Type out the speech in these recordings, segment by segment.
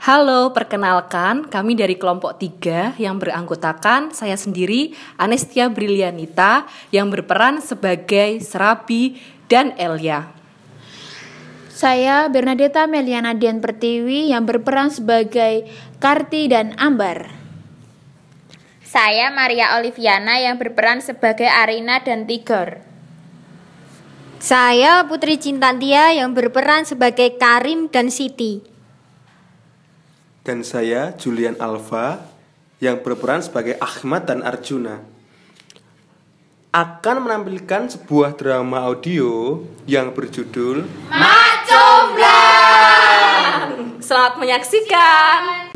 Halo, perkenalkan kami dari kelompok 3 yang beranggotakan saya sendiri, Anestia Brilianita, yang berperan sebagai Serabi dan Elia. Saya Bernadetta Meliana Dian Pertiwi yang berperan sebagai Karti dan Ambar. Saya Maria Oliviana yang berperan sebagai Arina dan Tigor. Saya Putri Cintantia yang berperan sebagai Karim dan Siti. Dan saya Julian Alfa yang berperan sebagai Ahmad dan Arjuna. Akan menampilkan sebuah drama audio yang berjudul Mak Comblang. Selamat menyaksikan.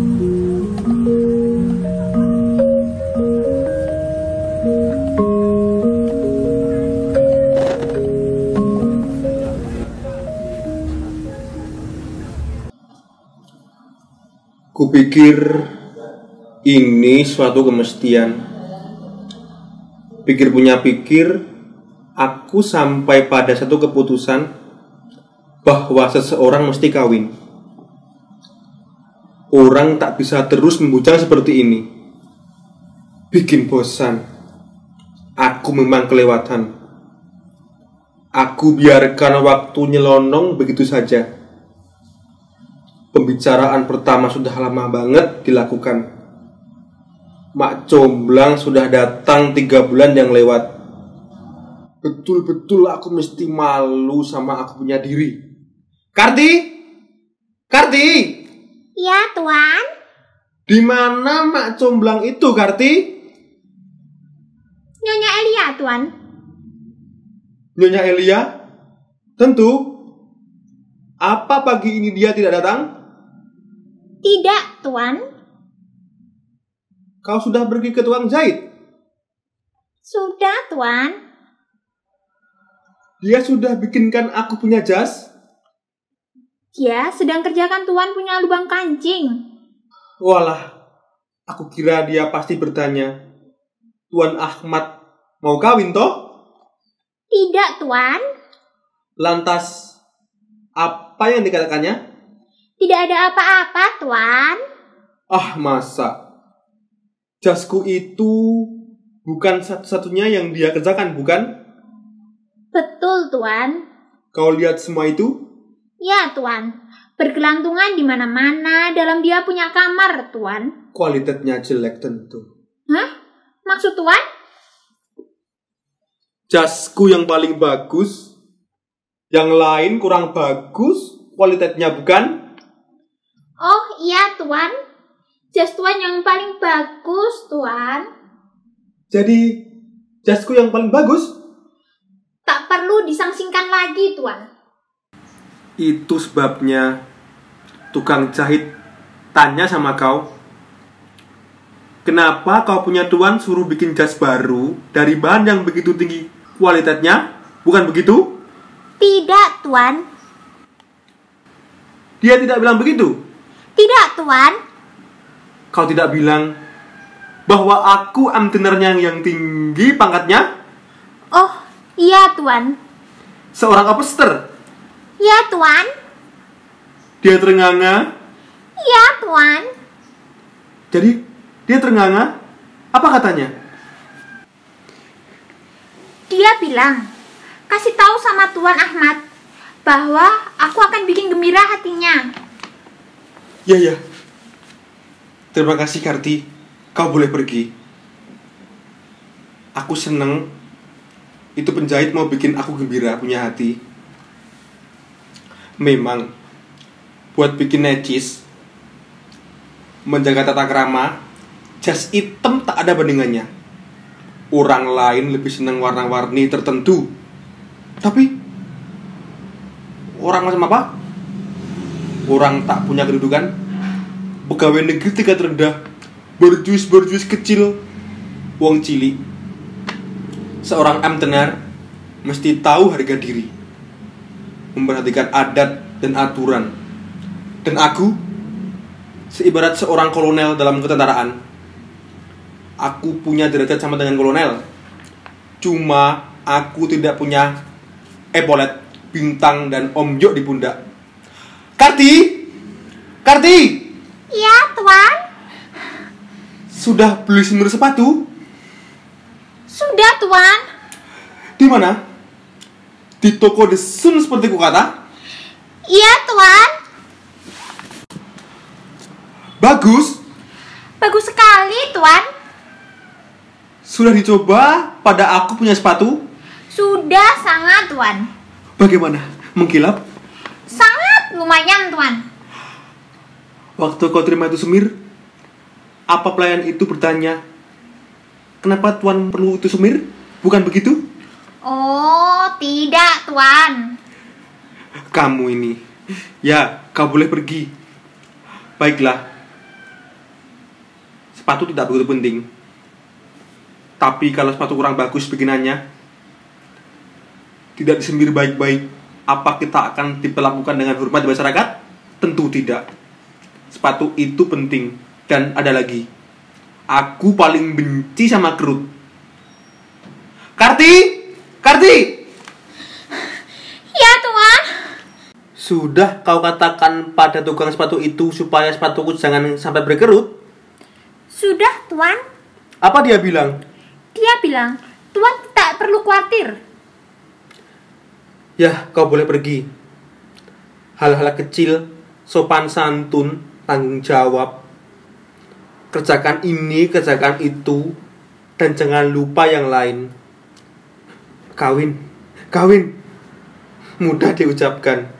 Kupikir ini suatu kemestian. Pikir punya pikir, aku sampai pada satu keputusan bahwa seseorang mesti kawin. Orang tak bisa terus membujang seperti ini. Bikin bosan. Aku memang kelewatan. Aku biarkan waktu nyelonong begitu saja. Pembicaraan pertama sudah lama banget dilakukan. Mak Comblang sudah datang 3 bulan yang lewat. Betul-betul aku mesti malu sama aku punya diri. Karti! Karti! Ya, Tuan. Di mana Mak Comblang itu, Karti? Nyonya Elia, Tuan. Nyonya Elia? Tentu. Apa pagi ini dia tidak datang? Tidak, Tuan. Kau sudah pergi ke tukang jahit? Sudah, Tuan. Dia sudah bikinkan aku punya jas? Dia sedang kerjakan Tuan punya lubang kancing. Walah, aku kira dia pasti bertanya, Tuan Ahmad mau kawin toh? Tidak, Tuan. Lantas, apa yang dikatakannya? Tidak ada apa-apa, Tuan. Ah, masa? Jasku itu bukan satu-satunya yang dia kerjakan, bukan? Betul, Tuan. Kau lihat semua itu? Ya, Tuan. Bergelantungan di mana-mana dalam dia punya kamar, Tuan. Kualitasnya jelek tentu. Hah? Maksud Tuan? Jasku yang paling bagus, yang lain kurang bagus, kualitasnya bukan? Oh, iya, Tuan. Jas Tuan yang paling bagus, Tuan. Jadi, jasku yang paling bagus? Tak perlu disangsingkan lagi, Tuan. Itu sebabnya tukang jahit tanya sama kau, kenapa kau punya tuan suruh bikin jas baru dari bahan yang begitu tinggi kualitasnya? Bukan begitu? Tidak, Tuan. Dia tidak bilang begitu? Tidak, Tuan. Kau tidak bilang bahwa aku amtenernya yang tinggi pangkatnya? Oh, iya, Tuan. Seorang apester? Iya, Tuan. Dia terenganga? Iya, Tuan. Jadi, dia terenganga? Apa katanya? Dia bilang, kasih tahu sama Tuan Ahmad bahwa aku akan bikin gembira hatinya. Ya. Terima kasih, Karti. Kau boleh pergi. Aku seneng. Itu penjahit mau bikin aku gembira punya hati. Memang, buat bikin necis, menjaga tata krama, jas hitam tak ada bandingannya. Orang lain lebih seneng warna-warni tertentu. Tapi, orang macam apa? Orang tak punya kedudukan, pegawai negeri tingkat rendah, berjuis kecil, wong cilik. Seorang amtenar mesti tahu harga diri, memperhatikan adat dan aturan. Dan aku, seibarat seorang kolonel dalam ketentaraan. Aku punya derajat sama dengan kolonel. Cuma aku tidak punya epolet, bintang, dan omjok di pundak. Karti! Iya, Tuan. Sudah beli semir sepatu? Sudah, Tuan. Di mana? Di toko The Sun seperti kukata? Iya, Tuan. Bagus. Bagus sekali, Tuan. Sudah dicoba pada aku punya sepatu? Sudah sangat, Tuan. Bagaimana? Mengkilap? Sangat lumayan, Tuan. Waktu kau terima itu semir, apa pelayan itu bertanya, kenapa Tuan perlu itu semir? Bukan begitu? Oh, tidak, Tuan. Kamu ini. Ya, kau boleh pergi. Baiklah. Sepatu tidak begitu penting. Tapi kalau sepatu kurang bagus bikinannya, tidak disemir baik-baik, apa kita akan diperlakukan dengan hormat di masyarakat? Tentu tidak. Sepatu itu penting. Dan ada lagi, aku paling benci sama kerut. Karti! Karti! Ya, Tuan. Sudah kau katakan pada tukang sepatu itu supaya sepatuku jangan sampai berkerut? Sudah, Tuan. Apa dia bilang? Dia bilang, Tuan tak perlu khawatir. Ya, kau boleh pergi. Hal-hal kecil, sopan santun, tanggung jawab. Kerjakan ini, kerjakan itu, dan jangan lupa yang lain. Kawin, kawin. Mudah diucapkan,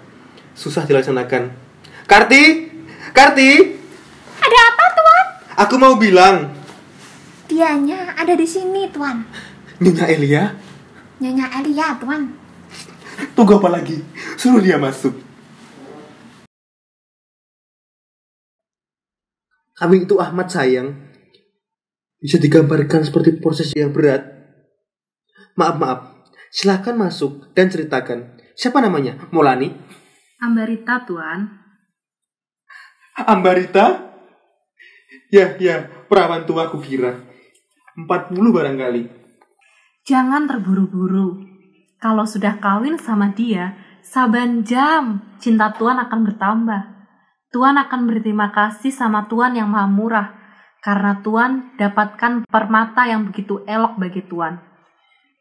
susah dilaksanakan. Karti, Karti. Ada apa, Tuan? Aku mau bilang, Dianya ada di sini, Tuan. Nyonya Elia. Nyonya Elia, Tuan. Tunggu apa lagi? Suruh dia masuk. Kami itu Ahmad sayang. Bisa digambarkan seperti proses yang berat. Maaf. Silakan masuk dan ceritakan. Siapa namanya? Molani? Ambarita, Tuan. Ambarita? Ya, perawan tua aku kira. 40 barangkali. Jangan terburu-buru. Kalau sudah kawin sama dia, saban jam cinta Tuan akan bertambah. Tuan akan berterima kasih sama Tuan yang maha murah, karena Tuan dapatkan permata yang begitu elok bagi Tuan.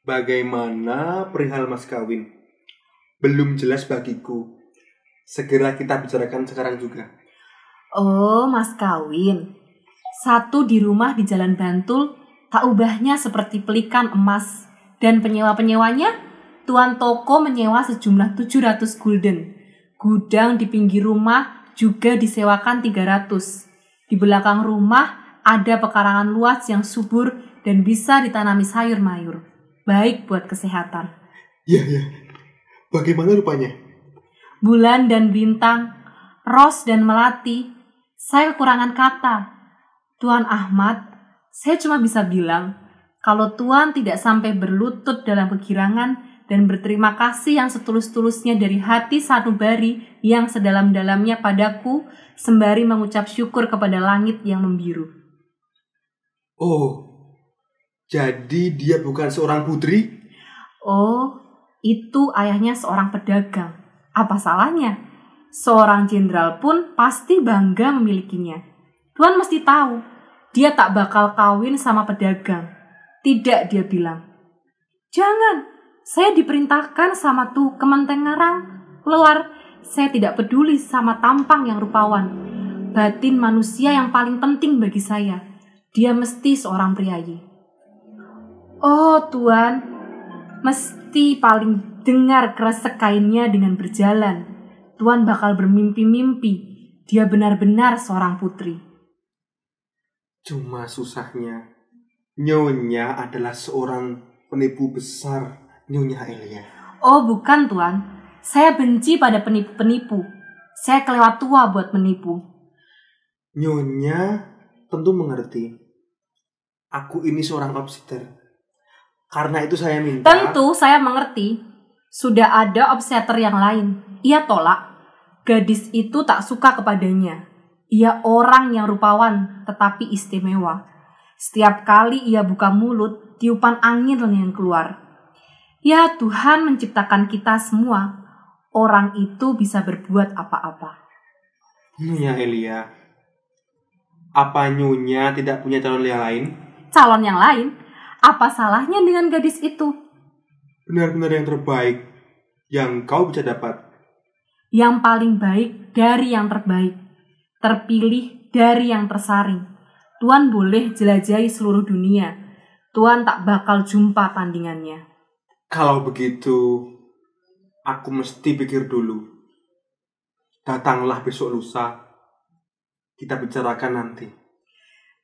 Bagaimana perihal mas kawin? Belum jelas bagiku. Segera kita bicarakan sekarang juga. Oh, mas kawin. Satu di rumah di Jalan Bantul, tak ubahnya seperti pelikan emas. Dan penyewa-penyewanya, tuan toko menyewa sejumlah 700 gulden. Gudang di pinggir rumah juga disewakan 300. Di belakang rumah ada pekarangan luas yang subur dan bisa ditanami sayur mayur. Baik buat kesehatan. Ya. Bagaimana rupanya? Bulan dan bintang, ros dan melati, saya kekurangan kata. Tuan Ahmad, saya cuma bisa bilang, kalau Tuan tidak sampai berlutut dalam kegirangan dan berterima kasih yang setulus-tulusnya dari hati sanubari yang sedalam-dalamnya padaku, sembari mengucap syukur kepada langit yang membiru. Oh, jadi dia bukan seorang putri? Oh, itu ayahnya seorang pedagang. Apa salahnya? Seorang jenderal pun pasti bangga memilikinya. Tuan mesti tahu, dia tak bakal kawin sama pedagang. Tidak, dia bilang. Jangan, saya diperintahkan sama tuh Kementeng Ngarang. Keluar, saya tidak peduli sama tampang yang rupawan. Batin manusia yang paling penting bagi saya. Dia mesti seorang priayi. Oh Tuan, mesti paling dengar kresek kainnya dengan berjalan. Tuan bakal bermimpi-mimpi. Dia benar-benar seorang putri. Cuma susahnya, Nyonya adalah seorang penipu besar, Nyonya Elia. Oh bukan Tuan, saya benci pada penipu-penipu. Saya kelewat tua buat menipu. Nyonya tentu mengerti. Aku ini seorang obsidian. Karena itu saya minta. Tentu saya mengerti. Sudah ada obseter yang lain. Ia tolak. Gadis itu tak suka kepadanya. Ia orang yang rupawan tetapi istimewa. Setiap kali ia buka mulut, tiupan angin yang keluar. Ya Tuhan menciptakan kita semua. Orang itu bisa berbuat apa-apa. Nyonya Elia, Apa Nyonya tidak punya calon yang lain? Calon yang lain? Apa salahnya dengan gadis itu? Benar-benar yang terbaik yang kau bisa dapat. Yang paling baik dari yang terbaik. Terpilih dari yang tersaring. Tuan boleh jelajahi seluruh dunia. Tuan tak bakal jumpa tandingannya. Kalau begitu, aku mesti pikir dulu. Datanglah besok lusa. Kita bicarakan nanti.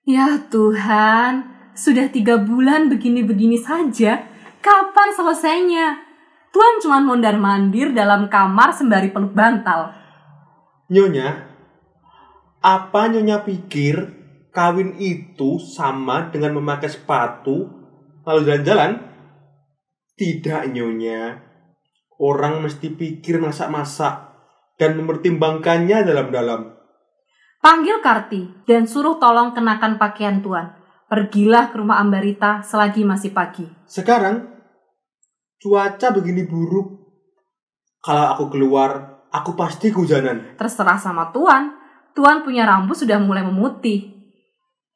Ya Tuhan, sudah 3 bulan begini-begini saja. Kapan selesainya? Tuan cuma mondar-mandir dalam kamar sembari peluk bantal. Nyonya, apa Nyonya pikir kawin itu sama dengan memakai sepatu lalu jalan-jalan? Tidak, Nyonya. Orang mesti pikir masak-masak dan mempertimbangkannya dalam-dalam. Panggil Karti dan suruh tolong kenakan pakaian Tuan. Pergilah ke rumah Ambarita selagi masih pagi. Sekarang, cuaca begini buruk. Kalau aku keluar, aku pasti kehujanan. Terserah sama Tuan. Tuan punya rambut sudah mulai memutih.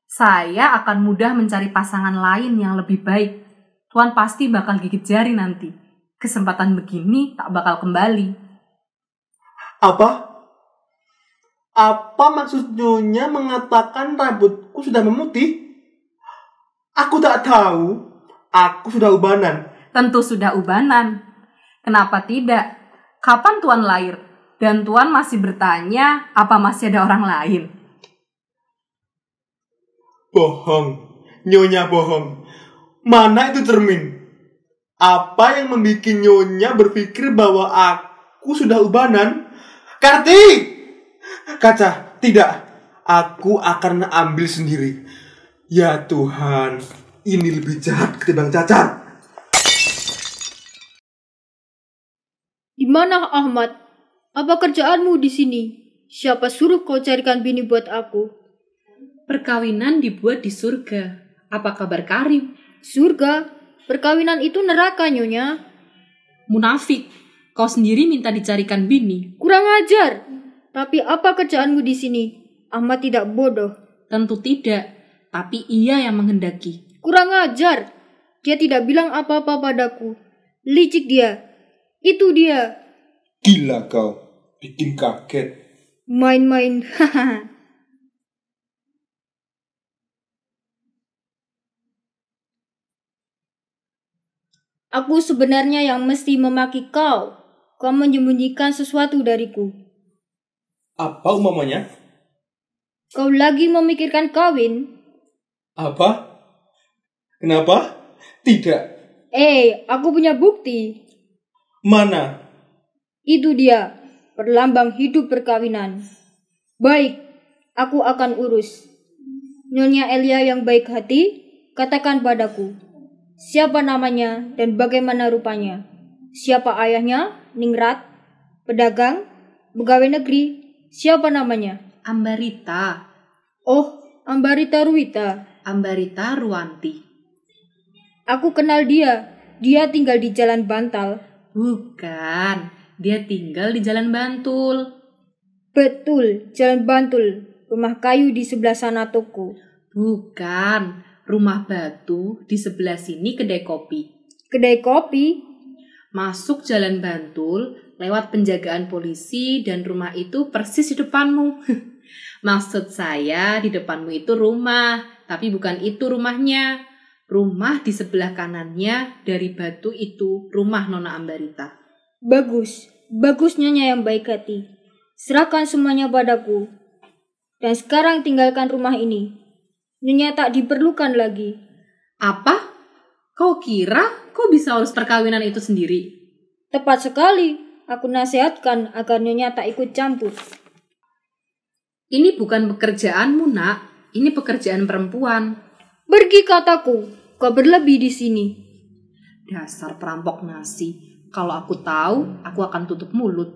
Saya akan mudah mencari pasangan lain yang lebih baik. Tuan pasti bakal gigit jari nanti. Kesempatan begini tak bakal kembali. Apa? Apa maksud Nyonya mengatakan rambutku sudah memutih? Aku tak tahu. Aku sudah ubanan. Tentu sudah ubanan. Kenapa tidak? Kapan Tuan lahir? Dan Tuan masih bertanya, apa masih ada orang lain? Bohong. Nyonya bohong. Mana itu cermin? Apa yang membuat Nyonya berpikir bahwa aku sudah ubanan? Karti! Kaca, tidak. Aku akan ambil sendiri. Ya Tuhan, ini lebih jahat ketimbang cacar. Di mana Ahmad? Apa kerjaanmu di sini? Siapa suruh kau carikan bini buat aku? Perkawinan dibuat di surga. Apa kabar Karim? Surga? Perkawinan itu neraka, Nyonya. Munafik. Kau sendiri minta dicarikan bini. Kurang ajar. Tapi apa kerjaanmu di sini? Ahmad tidak bodoh. Tentu tidak. Tapi ia yang menghendaki. Kurang ajar. Dia tidak bilang apa-apa padaku. Licik dia. Itu dia. Gila kau, bikin kaget. Main-main. Aku sebenarnya yang mesti memaki kau. Kau menyembunyikan sesuatu dariku. Apa umpamanya? Kau lagi memikirkan kawin? Apa? Kenapa? Tidak. Aku punya bukti. Mana? Itu dia, perlambang hidup perkawinan. Baik, aku akan urus. Nyonya Elia yang baik hati, katakan padaku. Siapa namanya dan bagaimana rupanya? Siapa ayahnya? Ningrat? Pedagang? Pegawai negeri? Siapa namanya? Ambarita. Oh, Ambarita Ruwita. Ambarita Ruwanti. Aku kenal dia. Dia tinggal di Jalan Bantal. Bukan. Dia tinggal di Jalan Bantul. Betul, Jalan Bantul. Rumah kayu di sebelah sana toko. Bukan. Rumah batu di sebelah sini kedai kopi. Kedai kopi? Masuk Jalan Bantul, lewat penjagaan polisi dan rumah itu persis di depanmu. Maksud saya di depanmu itu rumah, tapi bukan itu rumahnya. Rumah di sebelah kanannya dari batu itu rumah Nona Ambarita. Bagus, bagus Nyonya yang baik hati. Serahkan semuanya padaku. Dan sekarang tinggalkan rumah ini. Nyonya tak diperlukan lagi. Apa? Kau kira kau bisa urus perkawinan itu sendiri? Tepat sekali. Aku nasihatkan agar Nyonya tak ikut campur. Ini bukan pekerjaanmu, Nak. Ini pekerjaan perempuan. Pergi kataku. Kau berlebih di sini. Dasar perampok nasi. Kalau aku tahu, aku akan tutup mulut.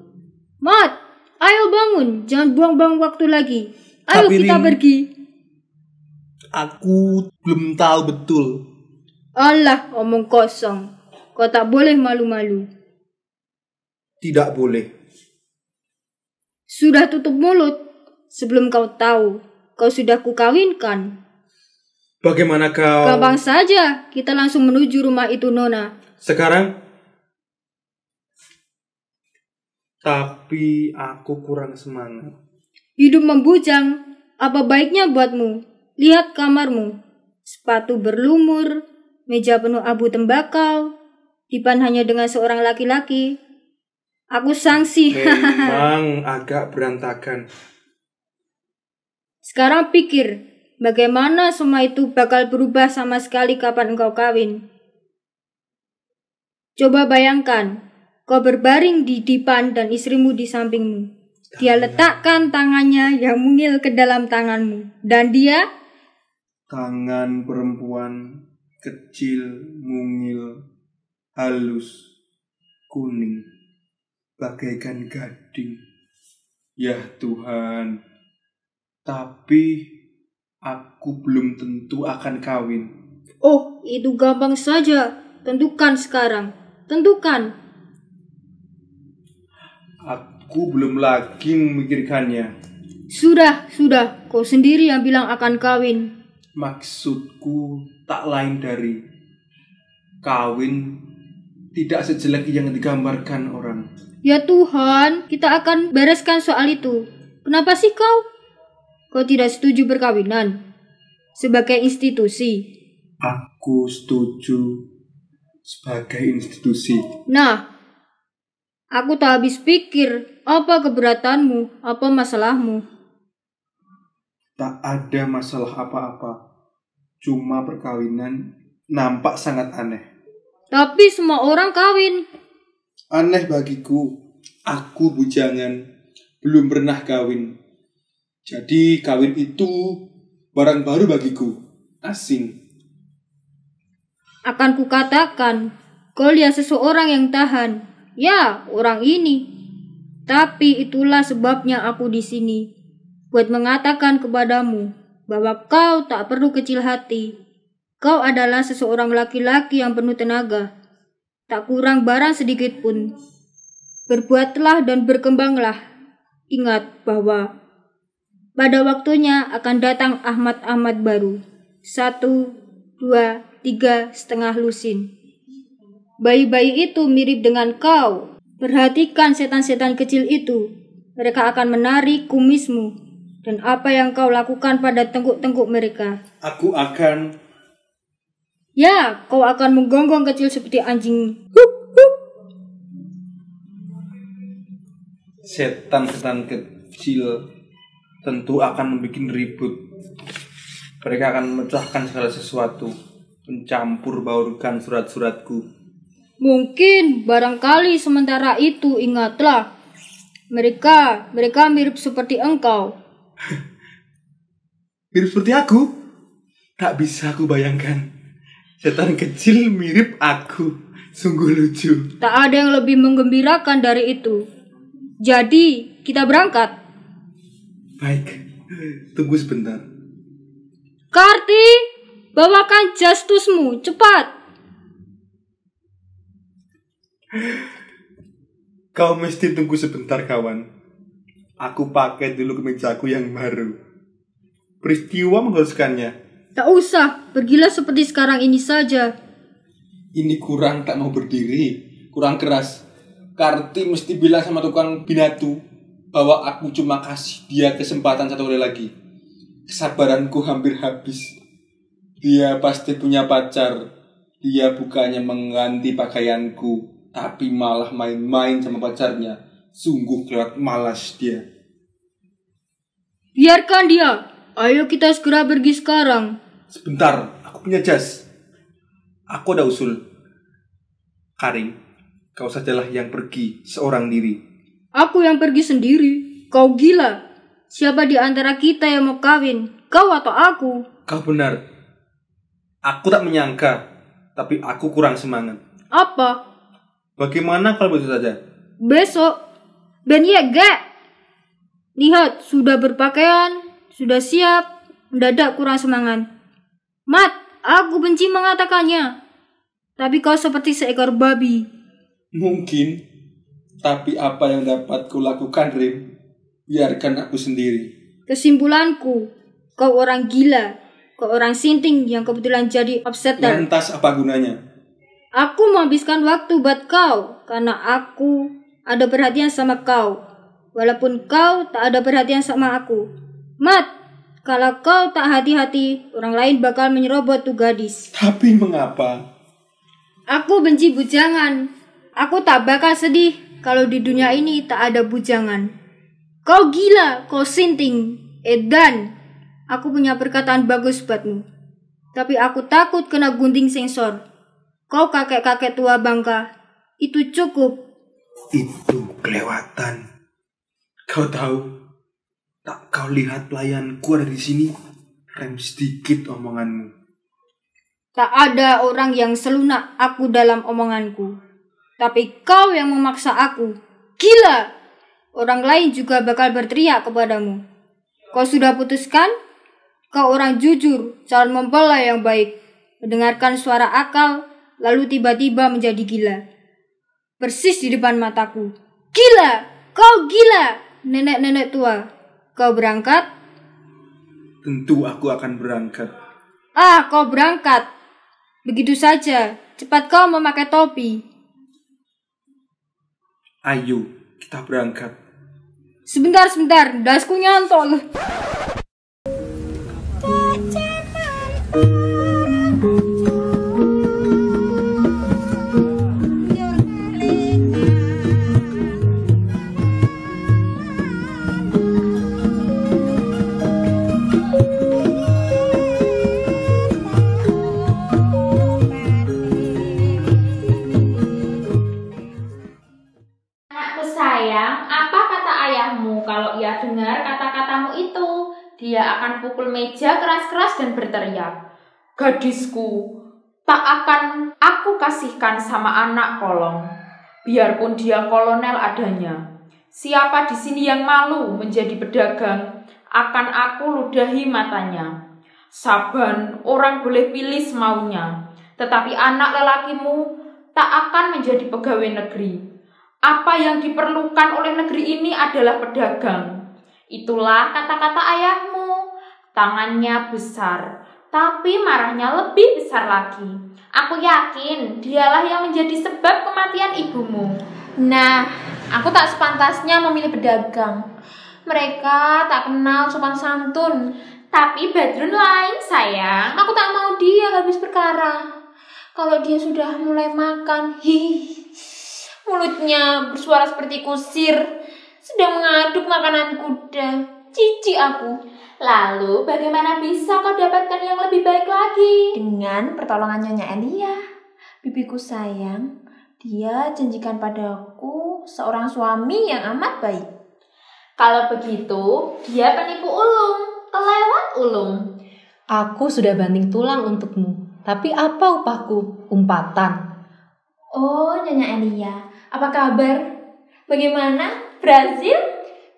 Mat, ayo bangun. Jangan buang-buang waktu lagi. Ayo Tapi kita pergi. Aku belum tahu betul. Alah, omong kosong. Kau tak boleh malu-malu. Tidak boleh. Sudah tutup mulut. Sebelum kau tahu, kau sudah kukawinkan. Bagaimana kau? Gampang saja, kita langsung menuju rumah itu, Nona. Sekarang? Tapi aku kurang semangat. Hidup membujang, apa baiknya buatmu? Lihat kamarmu, sepatu berlumur, meja penuh abu tembakau, dipan hanya dengan seorang laki-laki. Aku sangsi. Memang agak berantakan. Sekarang pikir, bagaimana semua itu bakal berubah sama sekali kapan engkau kawin. Coba bayangkan, kau berbaring di dipan dan istrimu di sampingmu. Dia letakkan tangannya yang mungil ke dalam tanganmu. Dan dia? Tangan perempuan kecil, mungil, halus, kuning, bagaikan gading. Ya Tuhan, tapi aku belum tentu akan kawin. Oh, itu gampang saja. Tentukan sekarang. Tentukan. Aku belum lagi memikirkannya. Sudah. Kau sendiri yang bilang akan kawin. Maksudku tak lain dari kawin tidak sejelek yang digambarkan orang. Ya Tuhan, kita akan bereskan soal itu. Kenapa sih kau? Kau tidak setuju perkawinan sebagai institusi? Aku setuju sebagai institusi. Nah, aku tak habis pikir, apa keberatanmu, apa masalahmu? Tak ada masalah apa-apa. Cuma perkawinan nampak sangat aneh. Tapi semua orang kawin. Aneh bagiku. Aku bujangan, belum pernah kawin. Jadi kawin itu barang baru bagiku. Asing. Akan kukatakan, kau lihat seseorang yang tahan. Ya, orang ini. Tapi itulah sebabnya aku di sini. Buat mengatakan kepadamu bahwa kau tak perlu kecil hati. Kau adalah seseorang laki-laki yang penuh tenaga. Tak kurang barang sedikit pun. Berbuatlah dan berkembanglah. Ingat bahwa pada waktunya akan datang Ahmad baru. 1, 2, 3 setengah lusin. Bayi-bayi itu mirip dengan kau. Perhatikan setan-setan kecil itu. Mereka akan menarik kumismu. Dan apa yang kau lakukan pada tengkuk-tengkuk mereka? Aku akan... Ya, kau akan menggonggong kecil seperti anjing. Setan-setan kecil tentu akan membuat ribut. Mereka akan memecahkan segala sesuatu, mencampur baurkan surat-suratku. Mungkin, barangkali sementara itu ingatlah. Mereka mirip seperti engkau. Mirip seperti aku? Tak bisa aku bayangkan. Setan kecil mirip aku. Sungguh lucu. Tak ada yang lebih menggembirakan dari itu. Jadi, kita berangkat. Baik, tunggu sebentar. Karti, bawakan jastusmu, cepat. Kau mesti tunggu sebentar, kawan. Aku pakai dulu kemejaku yang baru. Peristiwa mengharuskannya. Tak usah, pergilah seperti sekarang ini saja. Ini kurang tak mau berdiri. Kurang keras. Karti mesti bilang sama tukang binatu bahwa aku cuma kasih dia kesempatan satu kali lagi. Kesabaranku hampir habis. Dia pasti punya pacar. Dia bukannya mengganti pakaianku, tapi malah main-main sama pacarnya. Sungguh kelewat malas dia. Biarkan dia. Ayo kita segera pergi sekarang. Sebentar, aku punya jas. Aku ada usul. Karim, kau sajalah yang pergi seorang diri. Aku yang pergi sendiri. Kau gila. Siapa di antara kita yang mau kawin? Kau atau aku? Kau benar. Aku tak menyangka, tapi aku kurang semangat. Apa? Bagaimana kalau besok saja? Besok? Ben Yege. Lihat, sudah berpakaian, sudah siap, mendadak kurang semangat. Mat, aku benci mengatakannya. Tapi kau seperti seekor babi. Mungkin, tapi apa yang dapat kulakukan, Rim? Biarkan aku sendiri. Kesimpulanku, Kau orang gila. Kau orang sinting yang kebetulan jadi upsetter. Lantas apa gunanya? Aku menghabiskan waktu buat kau karena aku ada perhatian sama kau. Walaupun kau tak ada perhatian sama aku. Mat, kalau kau tak hati-hati, orang lain bakal menyerobot tuh gadis. Tapi mengapa? Aku benci bujangan. Aku tak bakal sedih kalau di dunia ini tak ada bujangan. Kau gila, kau sinting. Edan. Aku punya perkataan bagus buatmu. Tapi aku takut kena gunting sensor. Kau kakek-kakek tua bangka. Itu cukup. Itu kelewatan. Kau tahu, tak kau lihat pelayanku ada di sini? Rem sedikit omonganmu. Tak ada orang yang selunak aku dalam omonganku. Tapi kau yang memaksa aku. Gila! Orang lain juga bakal berteriak kepadamu. Kau sudah putuskan? Kau orang jujur, calon mempelai yang baik. Mendengarkan suara akal, lalu tiba-tiba menjadi gila. Persis di depan mataku. Gila! Kau gila! Nenek-nenek tua. Kau berangkat? Tentu aku akan berangkat. Ah, kau berangkat. Begitu saja. Cepat kau memakai topi. Ayo, kita berangkat. Sebentar, dasku nyantol. Anakku sayang, apa kata ayahmu kalau ia dengar kata-katamu itu? Dia akan pukul meja keras-keras dan berteriak. Gadisku, tak akan aku kasihkan sama anak kolong. Biarpun dia kolonel adanya. Siapa di sini yang malu menjadi pedagang, akan aku ludahi matanya. Saban orang boleh pilih semaunya, tetapi anak lelakimu tak akan menjadi pegawai negeri. Apa yang diperlukan oleh negeri ini adalah pedagang. Itulah kata-kata ayahmu. Tangannya besar, tapi marahnya lebih besar lagi. Aku yakin dialah yang menjadi sebab kematian ibumu. Nah, aku tak sepantasnya memilih pedagang. Mereka tak kenal sopan santun. Tapi Badrun lain, sayang. Aku tak mau dia habis perkara. Kalau dia sudah mulai makan, mulutnya bersuara seperti kusir, sedang mengaduk makanan kuda. Cici aku. Lalu bagaimana bisa kau dapatkan yang lebih baik lagi? Dengan pertolongan Nyonya Elia, bibiku sayang, dia janjikan padaku seorang suami yang amat baik. Kalau begitu, dia penipu ulung, kelewat ulung. Aku sudah banting tulang untukmu. Tapi apa upahku? Umpatan. Oh, Nyonya Elia, apa kabar? Bagaimana? Berhasil?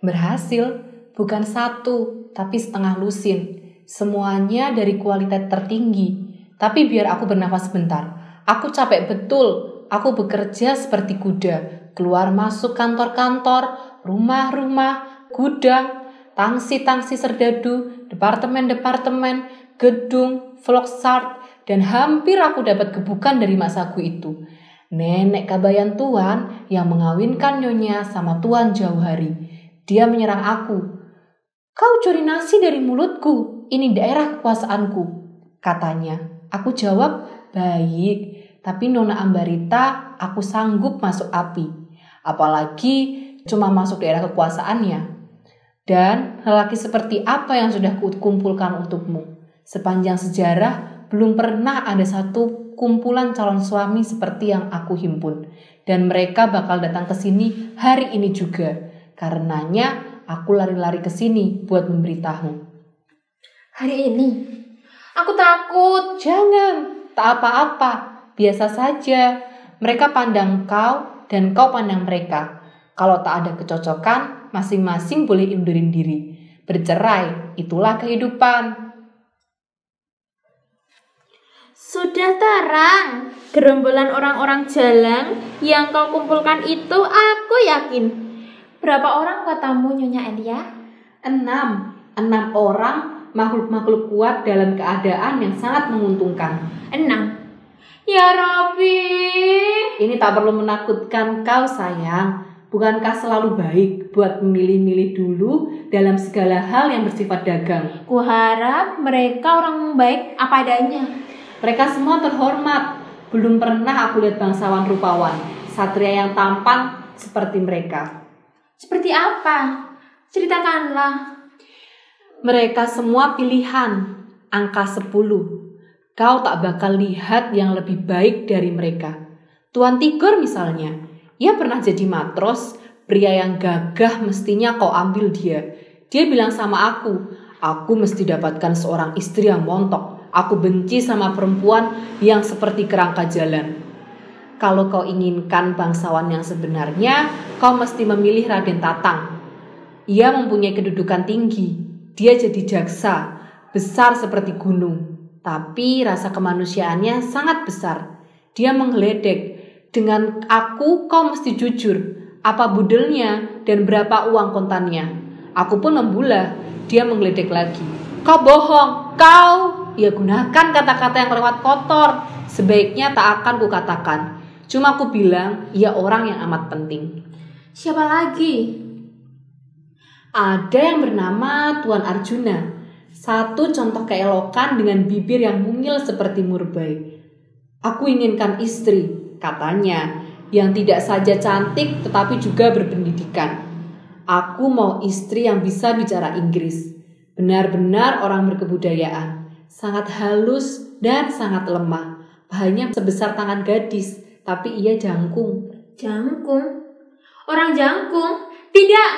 Berhasil. Bukan satu, tapi setengah lusin. Semuanya dari kualitas tertinggi. Tapi biar aku bernafas sebentar. Aku capek betul. Aku bekerja seperti kuda. Keluar masuk kantor-kantor, rumah-rumah, gudang, tangsi-tangsi serdadu, departemen-departemen, gedung, vlogsart, dan hampir aku dapat gebukan dari masaku itu. Nenek Kabayan Tuan yang mengawinkan Nyonya sama Tuan Jauhari. Dia menyerang aku. Kau curi nasi dari mulutku, ini daerah kekuasaanku, katanya. Aku jawab, baik, tapi Nona Ambarita aku sanggup masuk api. Apalagi cuma masuk daerah kekuasaannya. Dan lelaki seperti apa yang sudah kukumpulkan untukmu? Sepanjang sejarah, belum pernah ada satu kumpulan calon suami seperti yang aku himpun. Dan mereka bakal datang ke sini hari ini juga. Karenanya, aku lari-lari ke sini buat memberitahu. Hari ini? Aku takut. Jangan, tak apa-apa. Biasa saja. Mereka pandang kau dan kau pandang mereka. Kalau tak ada kecocokan, masing-masing boleh undurin diri. Bercerai, itulah kehidupan. Sudah terang. Gerombolan orang-orang jalan yang kau kumpulkan itu aku yakin. Berapa orang katamu, Nyonya Elia? 6 orang makhluk-makhluk kuat dalam keadaan yang sangat menguntungkan. 6. Ya Rabbi. Ini tak perlu menakutkan kau sayang. Bukankah selalu baik buat memilih-milih dulu dalam segala hal yang bersifat dagang? Kuharap mereka orang baik apa adanya. Mereka semua terhormat. Belum pernah aku lihat bangsawan rupawan, satria yang tampan seperti mereka. Seperti apa? Ceritakanlah. Mereka semua pilihan, angka 10. Kau tak bakal lihat yang lebih baik dari mereka. Tuan Tigor misalnya, ia pernah jadi matros, pria yang gagah mestinya kau ambil dia. Dia bilang sama aku mesti dapatkan seorang istri yang montok. Aku benci sama perempuan yang seperti kerangka jalan. Kalau kau inginkan bangsawan yang sebenarnya, kau mesti memilih Raden Tatang. Ia mempunyai kedudukan tinggi. Dia jadi jaksa, besar seperti gunung. Tapi rasa kemanusiaannya sangat besar. Dia menggeledek. Dengan aku kau mesti jujur. Apa budelnya dan berapa uang kontannya. Aku pun membulah. Dia menggeledek lagi. Kau bohong, kau. Ya gunakan kata-kata yang lewat kotor. Sebaiknya tak akan kukatakan. Cuma aku bilang, ia orang yang amat penting. Siapa lagi? Ada yang bernama Tuan Arjuna. Satu contoh keelokan dengan bibir yang mungil seperti murbai. Aku inginkan istri, katanya, yang tidak saja cantik tetapi juga berpendidikan. Aku mau istri yang bisa bicara Inggris. Benar-benar orang berkebudayaan. Sangat halus dan sangat lemah. Pahanya sebesar tangan gadis, tapi ia jangkung. Jangkung? Orang jangkung? Tidak,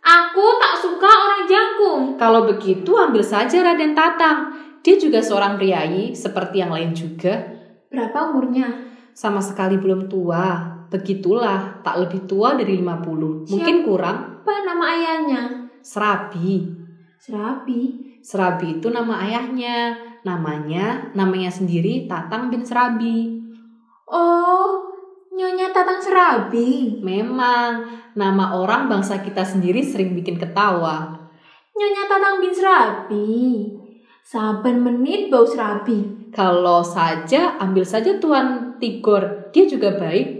aku tak suka orang jangkung. Kalau begitu ambil saja Raden Tatang. Dia juga seorang priayi seperti yang lain juga. Berapa umurnya? Sama sekali belum tua. Begitulah, tak lebih tua dari 50. Mungkin kurang. Apa nama ayahnya? Serabi. Serabi? Serabi itu nama ayahnya. Namanya sendiri Tatang bin Serabi. Oh, Nyonya Tatang Serabi. Memang, nama orang bangsa kita sendiri sering bikin ketawa. Nyonya Tatang bin Serabi. Saben menit bau serabi. Kalau saja, ambil saja Tuan Tigor. Dia juga baik.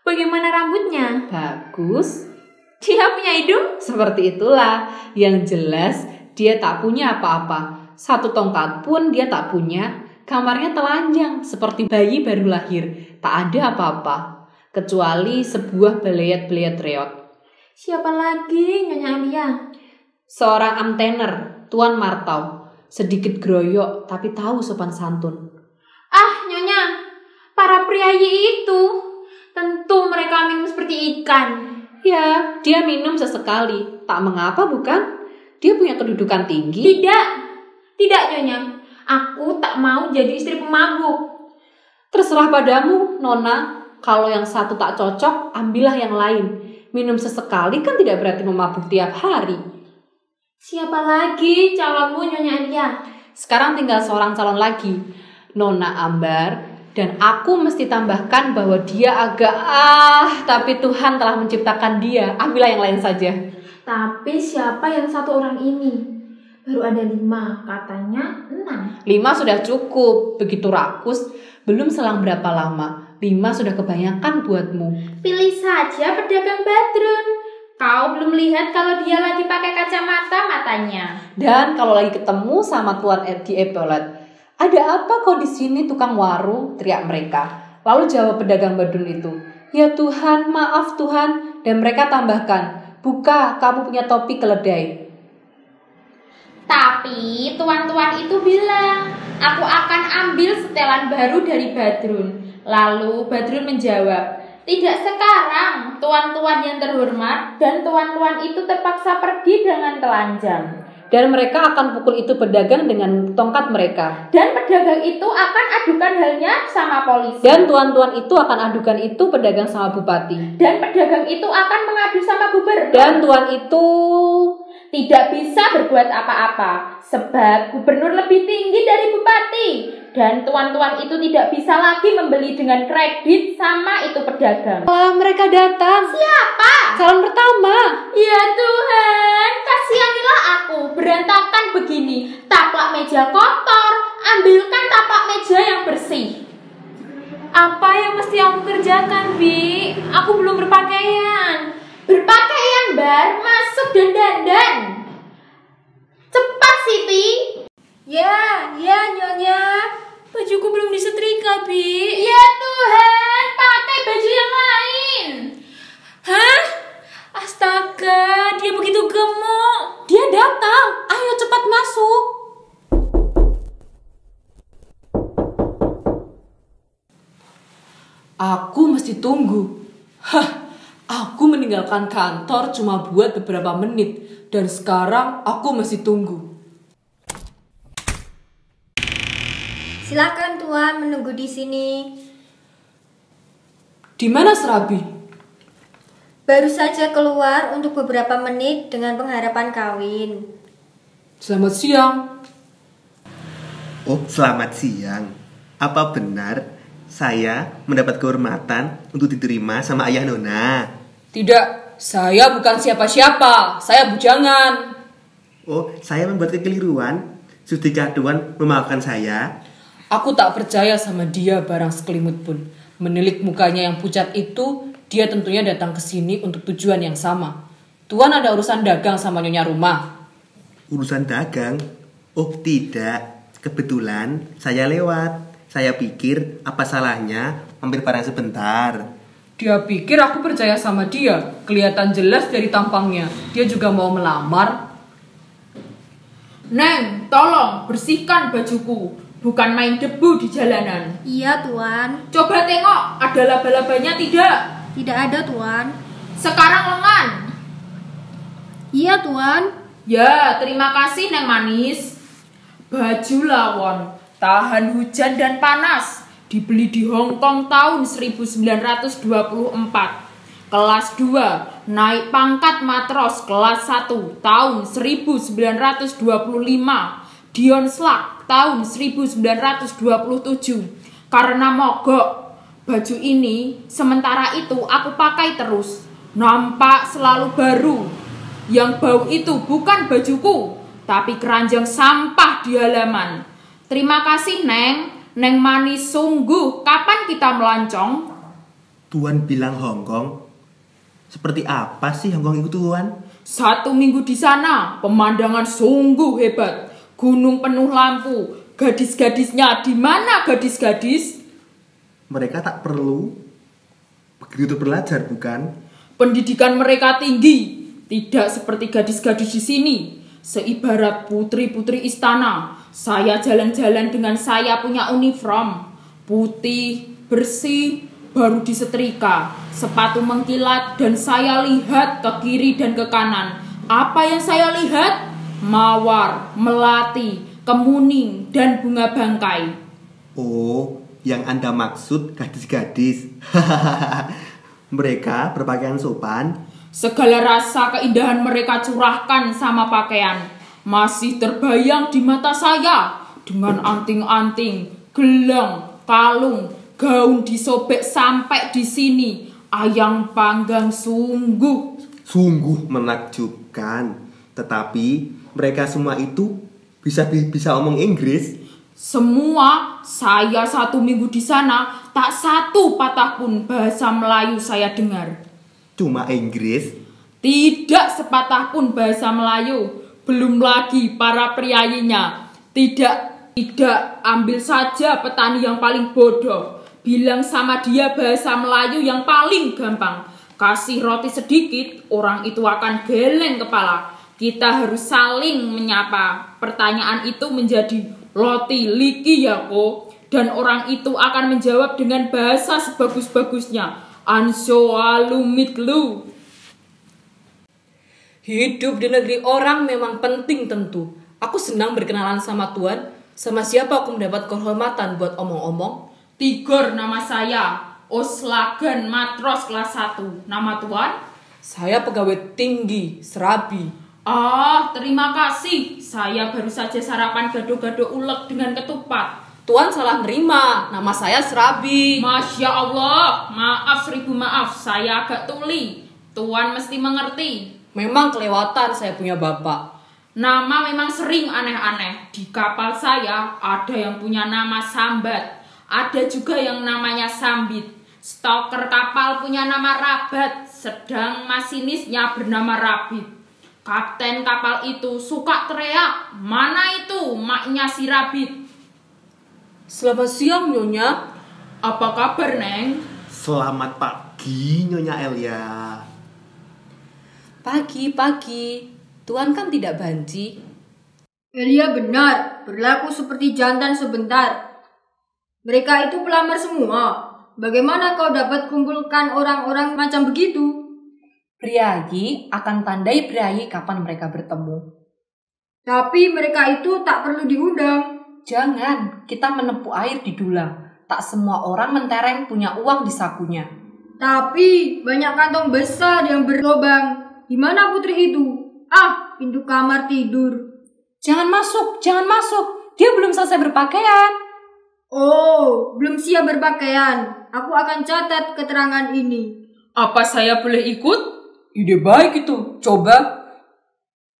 Bagaimana rambutnya? Bagus. Dia punya hidung? Seperti itulah. Yang jelas, dia tak punya apa-apa. Satu tongkat pun dia tak punya. Kamarnya telanjang, seperti bayi baru lahir. Tak ada apa-apa. Kecuali sebuah belayat-belayat reot. Siapa lagi Nyonya Alia? Seorang amtener, Tuan Martau. Sedikit groyok, tapi tahu sopan santun. Ah, Nyonya, para priayi itu tentu mereka minum seperti ikan. Ya, dia minum sesekali. Tak mengapa bukan? Dia punya kedudukan tinggi. Tidak Nyonya. Aku tak mau jadi istri pemabuk. Terserah padamu, Nona. Kalau yang satu tak cocok, ambillah yang lain. Minum sesekali kan tidak berarti memabuk tiap hari. Siapa lagi calonmu Nyonya Alia? Sekarang tinggal seorang calon lagi, Nona Ambar. Dan aku mesti tambahkan bahwa dia agak tapi Tuhan telah menciptakan dia. Ambillah yang lain saja. Tapi siapa yang satu orang ini? Baru ada 5, katanya 6. 5 sudah cukup. Begitu rakus, belum selang berapa lama. 5 sudah kebanyakan buatmu. Pilih saja pedagang Badrun. Kau belum lihat kalau dia lagi pakai kacamata matanya. Dan kalau lagi ketemu sama Tuan di Epolet. Ada apa kau di sini tukang warung? Teriak mereka. Lalu jawab pedagang Badrun itu. Ya Tuhan, maaf Tuhan. Dan mereka tambahkan. Buka, kamu punya topi keledai. Tapi tuan-tuan itu bilang, aku akan ambil setelan baru dari Badrun. Lalu Badrun menjawab, tidak sekarang, tuan-tuan yang terhormat. Dan tuan-tuan itu terpaksa pergi dengan telanjang. Dan mereka akan pukul itu pedagang dengan tongkat mereka. Dan pedagang itu akan adukan halnya sama polisi. Dan tuan-tuan itu akan adukan itu pedagang sama bupati. Dan pedagang itu akan mengadu sama gubernur. Dan tuan itu tidak bisa berbuat apa-apa, sebab gubernur lebih tinggi dari bupati. Dan tuan-tuan itu tidak bisa lagi membeli dengan kredit sama itu pedagang. Mereka datang. Siapa? Calon pertama. Ya Tuhan, kasihanilah aku. Berantakan begini. Taplak meja kotor. Ambilkan taplak meja yang bersih. Apa yang mesti aku kerjakan, Bi? Aku belum berpakaian. Berpakaian, Bar. Masuk dan dandan. Cepat, Siti. Ya, Nyonya. Bajuku belum disetrika, Bi. Ya Tuhan, pakai baju yang lain. Hah? Astaga, dia begitu gemuk. Dia datang. Ayo cepat masuk. Aku mesti tunggu. Aku meninggalkan kantor cuma buat beberapa menit. Dan sekarang aku masih tunggu. Silakan Tuan menunggu di sini. Di mana Serabi? Baru saja keluar untuk beberapa menit dengan pengharapan kawin. Selamat siang. Oh, selamat siang. Apa benar saya mendapat kehormatan untuk diterima sama ayah Nona? Tidak, saya bukan siapa-siapa. Saya bujangan. Oh, saya membuat kekeliruan. Sudikah Tuan memaafkan saya? Aku tak percaya sama dia barang sekelimut pun. Menilik mukanya yang pucat itu, dia tentunya datang ke sini untuk tujuan yang sama. Tuan ada urusan dagang sama nyonya rumah. Urusan dagang? Oh, tidak. Kebetulan saya lewat. Saya pikir apa salahnya mampir barang sebentar. Dia pikir aku percaya sama dia. Kelihatan jelas dari tampangnya. Dia juga mau melamar. Neng, tolong bersihkan bajuku. Bukan main debu di jalanan. Iya, Tuan. Coba tengok, ada laba-labanya tidak? Tidak ada, Tuan. Sekarang lengan. Iya, Tuan. Ya, terima kasih Neng Manis. Baju lawon, tahan hujan dan panas. Dibeli di Hong Kong tahun 1924. Kelas 2, naik pangkat matros kelas 1 tahun 1925. Dion Slak tahun 1927. Karena mogok baju ini, sementara itu aku pakai terus. Nampak selalu baru. Yang bau itu bukan bajuku, tapi keranjang sampah di halaman. Terima kasih Neng. Neng Manis sungguh. Kapan kita melancong? Tuan bilang Hong Kong. Seperti apa sih Hong Kong itu, Tuan? 1 minggu di sana, pemandangan sungguh hebat. Gunung penuh lampu. Gadis-gadisnya di mana gadis-gadis? Mereka tak perlu begitu belajar, bukan? Pendidikan mereka tinggi, tidak seperti gadis-gadis di sini. Seibarat putri-putri istana. Saya jalan-jalan dengan saya punya uniform putih, bersih, baru disetrika. Sepatu mengkilat dan saya lihat ke kiri dan ke kanan. Apa yang saya lihat? Mawar, melati, kemuning, dan bunga bangkai. Oh, yang Anda maksud gadis-gadis. Mereka berpakaian sopan. Segala rasa keindahan mereka curahkan sama pakaian. Masih terbayang di mata saya. Dengan anting-anting, gelang, kalung, gaun disobek sampai di sini. Ayang panggang sungguh. Sungguh menakjubkan. Tetapi mereka semua itu bisa omong Inggris. Semua, saya 1 minggu di sana, tak satu patah pun bahasa Melayu saya dengar. Cuma Inggris? Tidak sepatah pun bahasa Melayu. Belum lagi para priayinya. Tidak, ambil saja petani yang paling bodoh. Bilang sama dia bahasa Melayu yang paling gampang. Kasih roti sedikit, orang itu akan geleng kepala. Kita harus saling menyapa. Pertanyaan itu menjadi roti liki ya ko. Dan orang itu akan menjawab dengan bahasa sebagus-bagusnya. Anso alumitlu. Hidup di negeri orang memang penting tentu. Aku senang berkenalan sama Tuan. Sama siapa aku mendapat kehormatan buat omong-omong? Tigor nama saya. Oslagan matros kelas 1. Nama Tuan? Saya pegawai tinggi, Serabi. Terima kasih. Saya baru saja sarapan gado-gado ulek dengan ketupat. Tuan salah nerima, nama saya Serabi. Masya Allah, maaf 1000 maaf, saya agak tuli. Tuan mesti mengerti. Memang kelewatan saya punya bapak. Nama memang sering aneh-aneh. Di kapal saya ada yang punya nama Sambat, ada juga yang namanya Sambit. Stoker kapal punya nama Rabat, sedang masinisnya bernama Rabit. Kapten kapal itu suka teriak, "Mana itu maknya si Rabit?" Selamat siang, Nyonya. Apa kabar, Neng? Selamat pagi, Nyonya Elia. Pagi. Tuan kan tidak banci. Elia benar, berlaku seperti jantan sebentar. Mereka itu pelamar semua. Bagaimana kau dapat kumpulkan orang-orang macam begitu? Priayi akan tandai priayi kapan mereka bertemu. Tapi mereka itu tak perlu diundang. Jangan, kita menempuh air di Dulang. Tak semua orang mentereng punya uang di sakunya. Tapi banyak kantong besar yang berlobang. Di mana putri itu? Pintu kamar tidur. Jangan masuk. Dia belum selesai berpakaian. Oh, belum siap berpakaian. Aku akan catat keterangan ini. Apa saya boleh ikut? Ide baik itu, coba.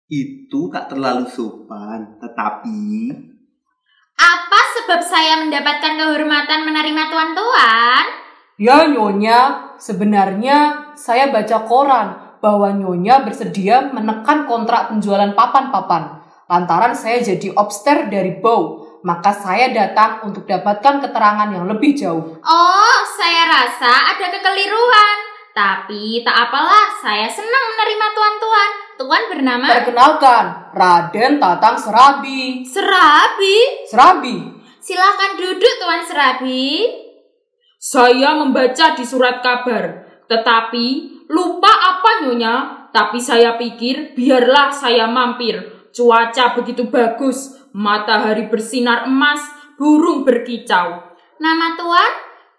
Itu tak terlalu sopan, tetapi... Apa sebab saya mendapatkan kehormatan menerima tuan-tuan? Ya Nyonya, sebenarnya saya baca koran bahwa Nyonya bersedia menekan kontrak penjualan papan-papan. Lantaran saya jadi obster dari Bow, maka saya datang untuk dapatkan keterangan yang lebih jauh. Oh, saya rasa ada kekeliruan. Tapi tak apalah, saya senang menerima tuan-tuan. Tuan bernama? Perkenalkan, Raden Tatang Serabi. Serabi? Silahkan duduk, Tuan Serabi. Saya membaca di surat kabar, tetapi lupa apa Nyonya. Tapi saya pikir biarlah saya mampir. Cuaca begitu bagus, matahari bersinar emas, burung berkicau. Nama Tuan?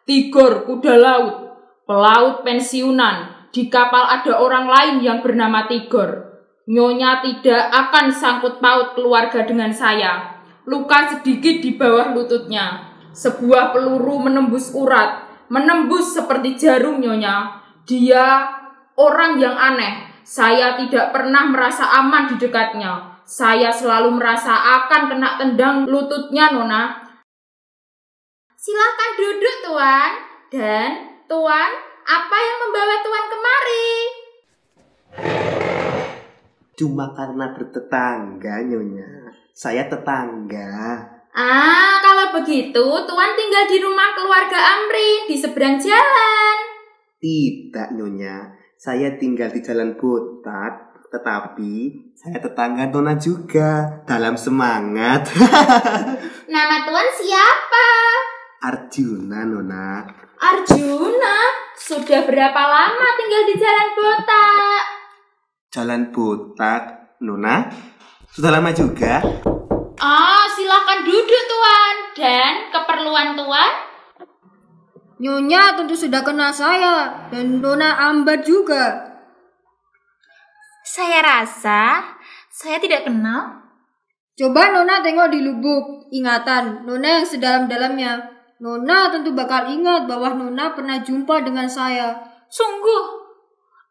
Tigor kuda laut, pelaut pensiunan. Di kapal ada orang lain yang bernama Tigor. Nyonya tidak akan sangkut paut keluarga dengan saya. Luka sedikit di bawah lututnya. Sebuah peluru menembus urat, menembus seperti jarum Nyonya. Dia orang yang aneh. Saya tidak pernah merasa aman di dekatnya. Saya selalu merasa akan kena tendang lututnya, Nona. Silahkan duduk, Tuan. Dan, Tuan, apa yang membawa Tuan kemari? Cuma karena bertetangga, Nyonya. Saya tetangga. Kalau begitu, Tuan tinggal di rumah keluarga Amrin di seberang jalan. Tidak, Nyonya. Saya tinggal di Jalan Botak, tetapi saya tetangga Nona juga. Dalam semangat. Nama Tuan siapa? Arjuna, Nona. Arjuna? Sudah berapa lama tinggal di Jalan Botak? Jalan Botak, Nona? Sudah lama juga? Silakan duduk, Tuan. Dan keperluan Tuan? Nyonya tentu sudah kenal saya. Dan Nona Ambar juga. Saya rasa saya tidak kenal. Coba Nona tengok di lubuk ingatan Nona yang sedalam-dalamnya. Nona tentu bakal ingat bahwa Nona pernah jumpa dengan saya. Sungguh?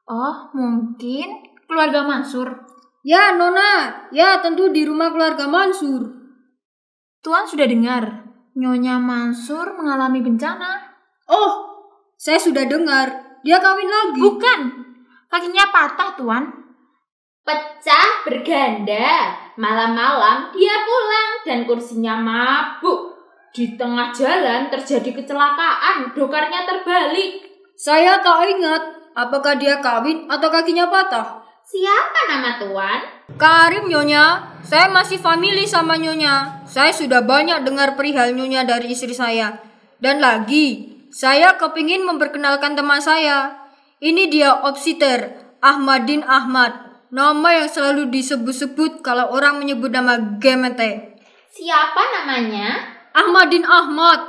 Oh, mungkin keluarga Mansur. Ya, Nona. Ya, tentu di rumah keluarga Mansur. Tuan sudah dengar, Nyonya Mansur mengalami bencana. Oh, saya sudah dengar. Dia kawin lagi. Bukan, kakinya patah, Tuan. Pecah berganda. Malam-malam dia pulang dan kursinya mabuk. Di tengah jalan terjadi kecelakaan, dokarnya terbalik. Saya tak ingat apakah dia kawin atau kakinya patah. Siapa nama Tuan? Karim, Nyonya. Saya masih famili sama Nyonya. Saya sudah banyak dengar perihal Nyonya dari istri saya. Dan lagi, saya kepingin memperkenalkan teman saya. Ini dia Obsiter, Ahmadin Ahmad. Nama yang selalu disebut-sebut kalau orang menyebut nama Gemete. Siapa namanya? Ahmadin Ahmad.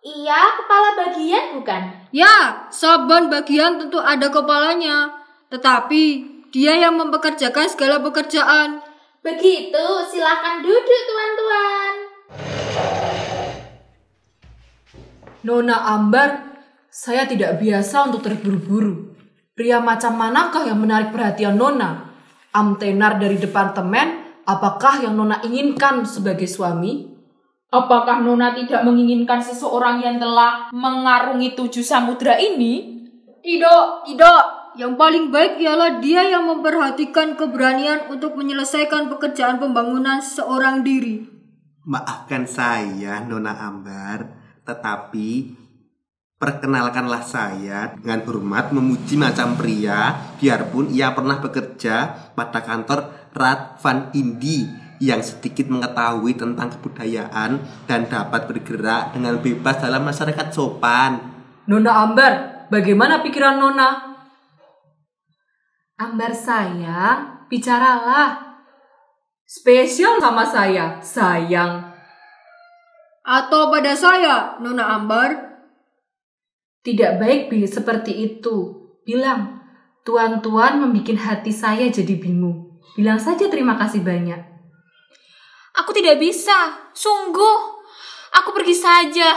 Iya, kepala bagian bukan? Ya, saban bagian tentu ada kepalanya. Tetapi dia yang mempekerjakan segala pekerjaan. Begitu, silakan duduk tuan-tuan. Nona Ambar, saya tidak biasa untuk terburu-buru. Pria macam manakah yang menarik perhatian Nona? Tenar dari departemen, apakah yang Nona inginkan sebagai suami? Apakah Nona tidak menginginkan seseorang yang telah mengarungi 7 samudra ini? Tidak. Yang paling baik ialah dia yang memperhatikan keberanian untuk menyelesaikan pekerjaan pembangunan seorang diri. Maafkan saya, Nona Ambar, tetapi perkenalkanlah saya dengan hormat memuji macam pria, biarpun ia pernah bekerja pada kantor Rad Van Indi yang sedikit mengetahui tentang kebudayaan dan dapat bergerak dengan bebas dalam masyarakat sopan. Nona Ambar, bagaimana pikiran Nona? Ambar sayang, bicaralah. Spesial sama saya, sayang. Atau pada saya, Nona Ambar? Tidak baik seperti itu. Bilang, tuan-tuan membuat hati saya jadi bingung. Bilang saja terima kasih banyak. Aku tidak bisa, sungguh. Aku pergi saja.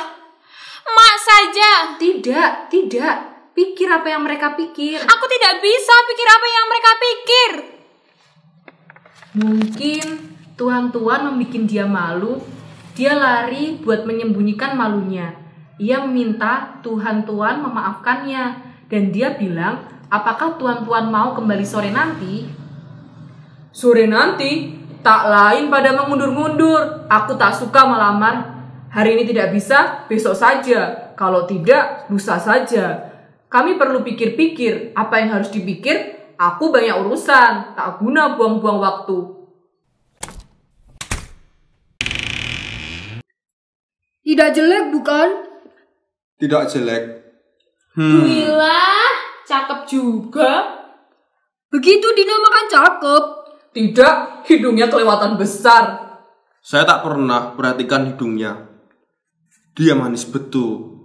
Mak saja. Tidak. Pikir apa yang mereka pikir. Aku tidak bisa pikir apa yang mereka pikir. Mungkin tuan-tuan membuat dia malu. Dia lari buat menyembunyikan malunya. Ia meminta tuan-tuan memaafkannya. Dan dia bilang, apakah tuan-tuan mau kembali sore nanti? Sore nanti? Tak lain pada mengundur-mundur. Aku tak suka melamar. Hari ini tidak bisa, besok saja. Kalau tidak, lusa saja. Kami perlu pikir-pikir apa yang harus dipikir. Aku banyak urusan, tak guna buang-buang waktu. Tidak jelek bukan? Tidak jelek. Wilah, cakep juga. Begitu dinamakan cakep. Tidak, hidungnya kelewatan besar. Saya tak pernah perhatikan hidungnya. Dia manis betul.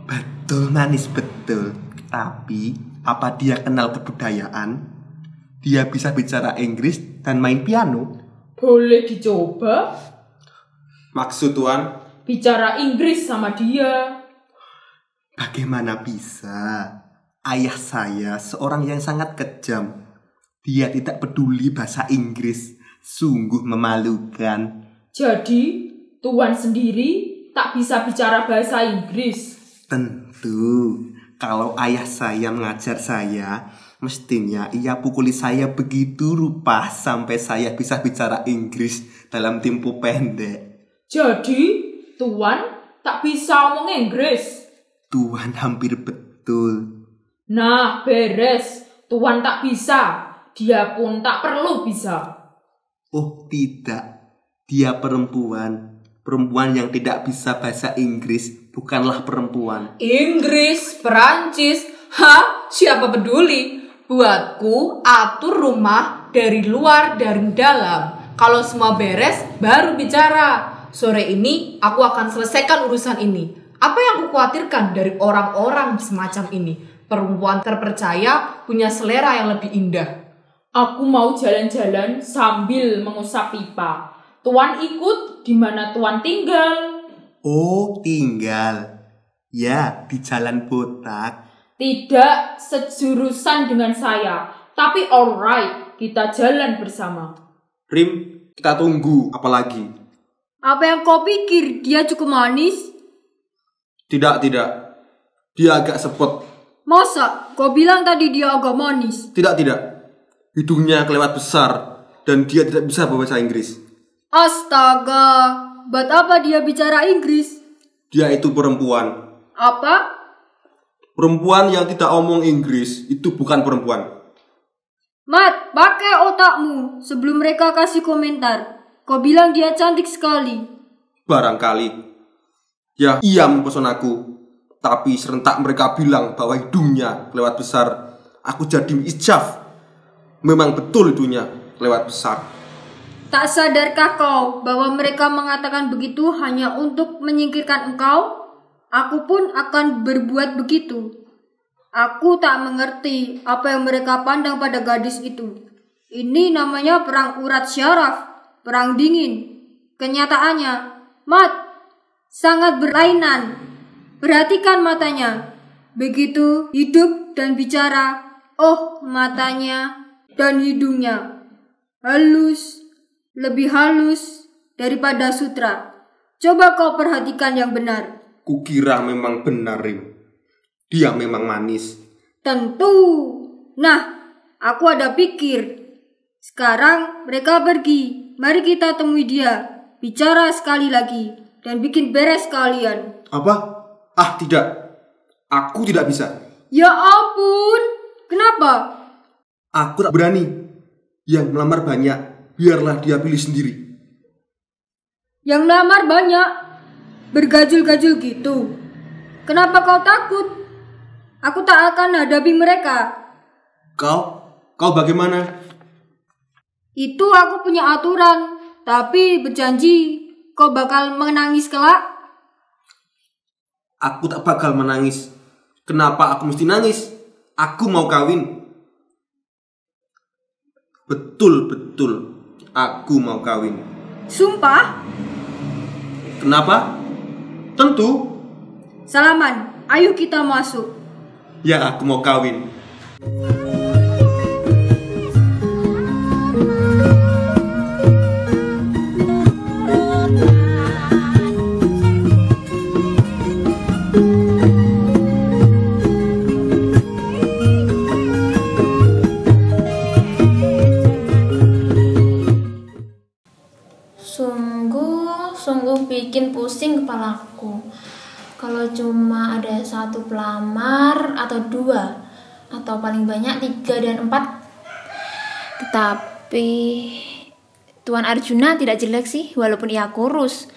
Betul, manis betul. Tapi, apa dia kenal kebudayaan? Dia bisa bicara Inggris dan main piano? Boleh dicoba. Maksud tuan? Bicara Inggris sama dia. Bagaimana bisa? Ayah saya seorang yang sangat kejam. Dia tidak peduli bahasa Inggris. Sungguh memalukan. Jadi, tuan sendiri tak bisa bicara bahasa Inggris. Tentu. Kalau ayah saya mengajar saya, mestinya ia pukuli saya begitu rupa sampai saya bisa bicara Inggris dalam tempo pendek. Jadi, tuan tak bisa ngomong Inggris. Tuhan hampir betul. Nah, beres. Tuan tak bisa. Dia pun tak perlu bisa. Oh tidak, dia perempuan. Perempuan yang tidak bisa bahasa Inggris bukanlah perempuan. Inggris, Perancis, siapa peduli? Buatku atur rumah dari luar dan dalam. Kalau semua beres, baru bicara. Sore ini aku akan selesaikan urusan ini. Apa yang aku khawatirkan dari orang-orang semacam ini? Perempuan terpercaya punya selera yang lebih indah. Aku mau jalan-jalan sambil mengusap pipa. Tuan ikut di mana tuan tinggal. Oh, tinggal. Ya, di Jalan Botak. Tidak sejurusan dengan saya. Tapi alright, kita jalan bersama. Rim, kita tunggu. Apalagi? Apa yang kau pikir? Dia cukup manis? Tidak. Dia agak sepet. Masa? Kau bilang tadi dia agak manis. Tidak. Hidungnya kelewat besar. Dan dia tidak bisa bahasa Inggris. Astaga. Buat apa dia bicara Inggris? Dia itu perempuan. Apa? Perempuan yang tidak omong Inggris itu bukan perempuan. Mat, pakai otakmu sebelum mereka kasih komentar. Kau bilang dia cantik sekali. Barangkali. Ya, ia mempesonaku. Tapi serentak mereka bilang bahwa hidungnya kelewat besar. Aku jadi ijaf. Memang betul hidungnya kelewat besar. Tak sadarkah kau bahwa mereka mengatakan begitu hanya untuk menyingkirkan engkau? Aku pun akan berbuat begitu. Aku tak mengerti apa yang mereka pandang pada gadis itu. Ini namanya perang urat syaraf. Perang dingin. Kenyataannya, Mat, sangat berlainan. Perhatikan matanya. Begitu hidup dan bicara, oh matanya dan hidungnya. Halus, lebih halus daripada sutra. Coba kau perhatikan yang benar. Kukira memang benar, Rim. Dia memang manis. Tentu. Nah, aku ada pikir. Sekarang mereka pergi. Mari kita temui dia. Bicara sekali lagi. Dan bikin beres kalian. Apa? Ah, tidak. Aku tidak bisa. Ya ampun. Kenapa? Aku tak berani. Yang melamar banyak, biarlah dia pilih sendiri. Yang melamar banyak. Bergajul-gajul gitu. Kenapa kau takut? Aku tak akan hadapi mereka. Kau bagaimana? Itu aku punya aturan. Tapi berjanji kau bakal menangis kelak. Aku tak bakal menangis. Kenapa aku mesti nangis? Aku mau kawin. Betul. Aku mau kawin. Sumpah? Kenapa? Tentu. Salaman, ayo kita masuk. Ya, aku mau kawin. Sungguh bikin pusing kepalaku. Kalau cuma ada satu pelamar atau dua, atau paling banyak 3 dan 4. Tetapi Tuan Arjuna tidak jelek sih, walaupun ia kurus.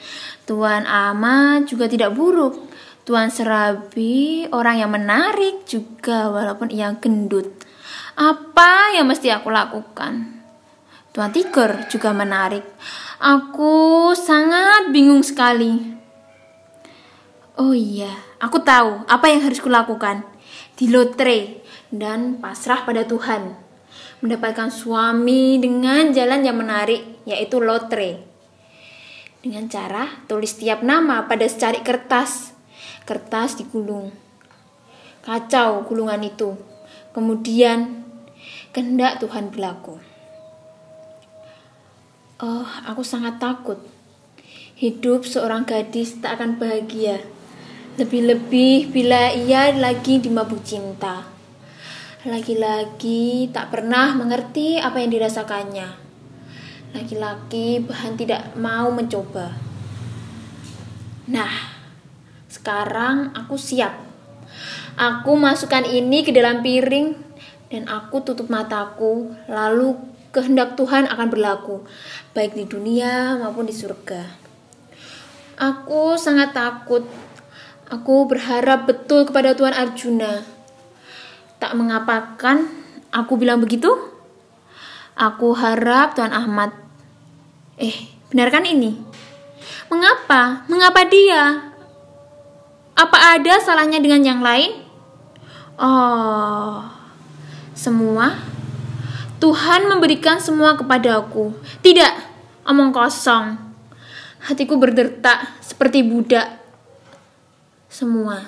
Tuan Ama juga tidak buruk. Tuan Serabi orang yang menarik juga, walaupun ia gendut. Apa yang mesti aku lakukan? Tuan Tigor juga menarik. Aku sangat bingung sekali. Oh iya, aku tahu apa yang harus kulakukan. Dilotre dan pasrah pada Tuhan. Mendapatkan suami dengan jalan yang menarik, yaitu lotre. Dengan cara tulis tiap nama pada secari kertas. Kertas digulung. Kacau gulungan itu. Kemudian kehendak Tuhan berlaku. Oh, aku sangat takut. Hidup seorang gadis tak akan bahagia. Lebih-lebih bila ia lagi dimabuk cinta. Laki-laki tak pernah mengerti apa yang dirasakannya. Laki-laki bahkan tidak mau mencoba. Nah, sekarang aku siap. Aku masukkan ini ke dalam piring dan aku tutup mataku, lalu kehendak Tuhan akan berlaku, baik di dunia maupun di surga. Aku sangat takut. Aku berharap betul kepada Tuan Arjuna. Tak mengapakan aku bilang begitu? Aku harap Tuan Ahmad. Benarkan ini? Mengapa? Mengapa dia? Apa ada salahnya dengan yang lain? Oh, semua? Tuhan memberikan semua kepadaku. Tidak, omong kosong. Hatiku berdetak seperti budak. Semua.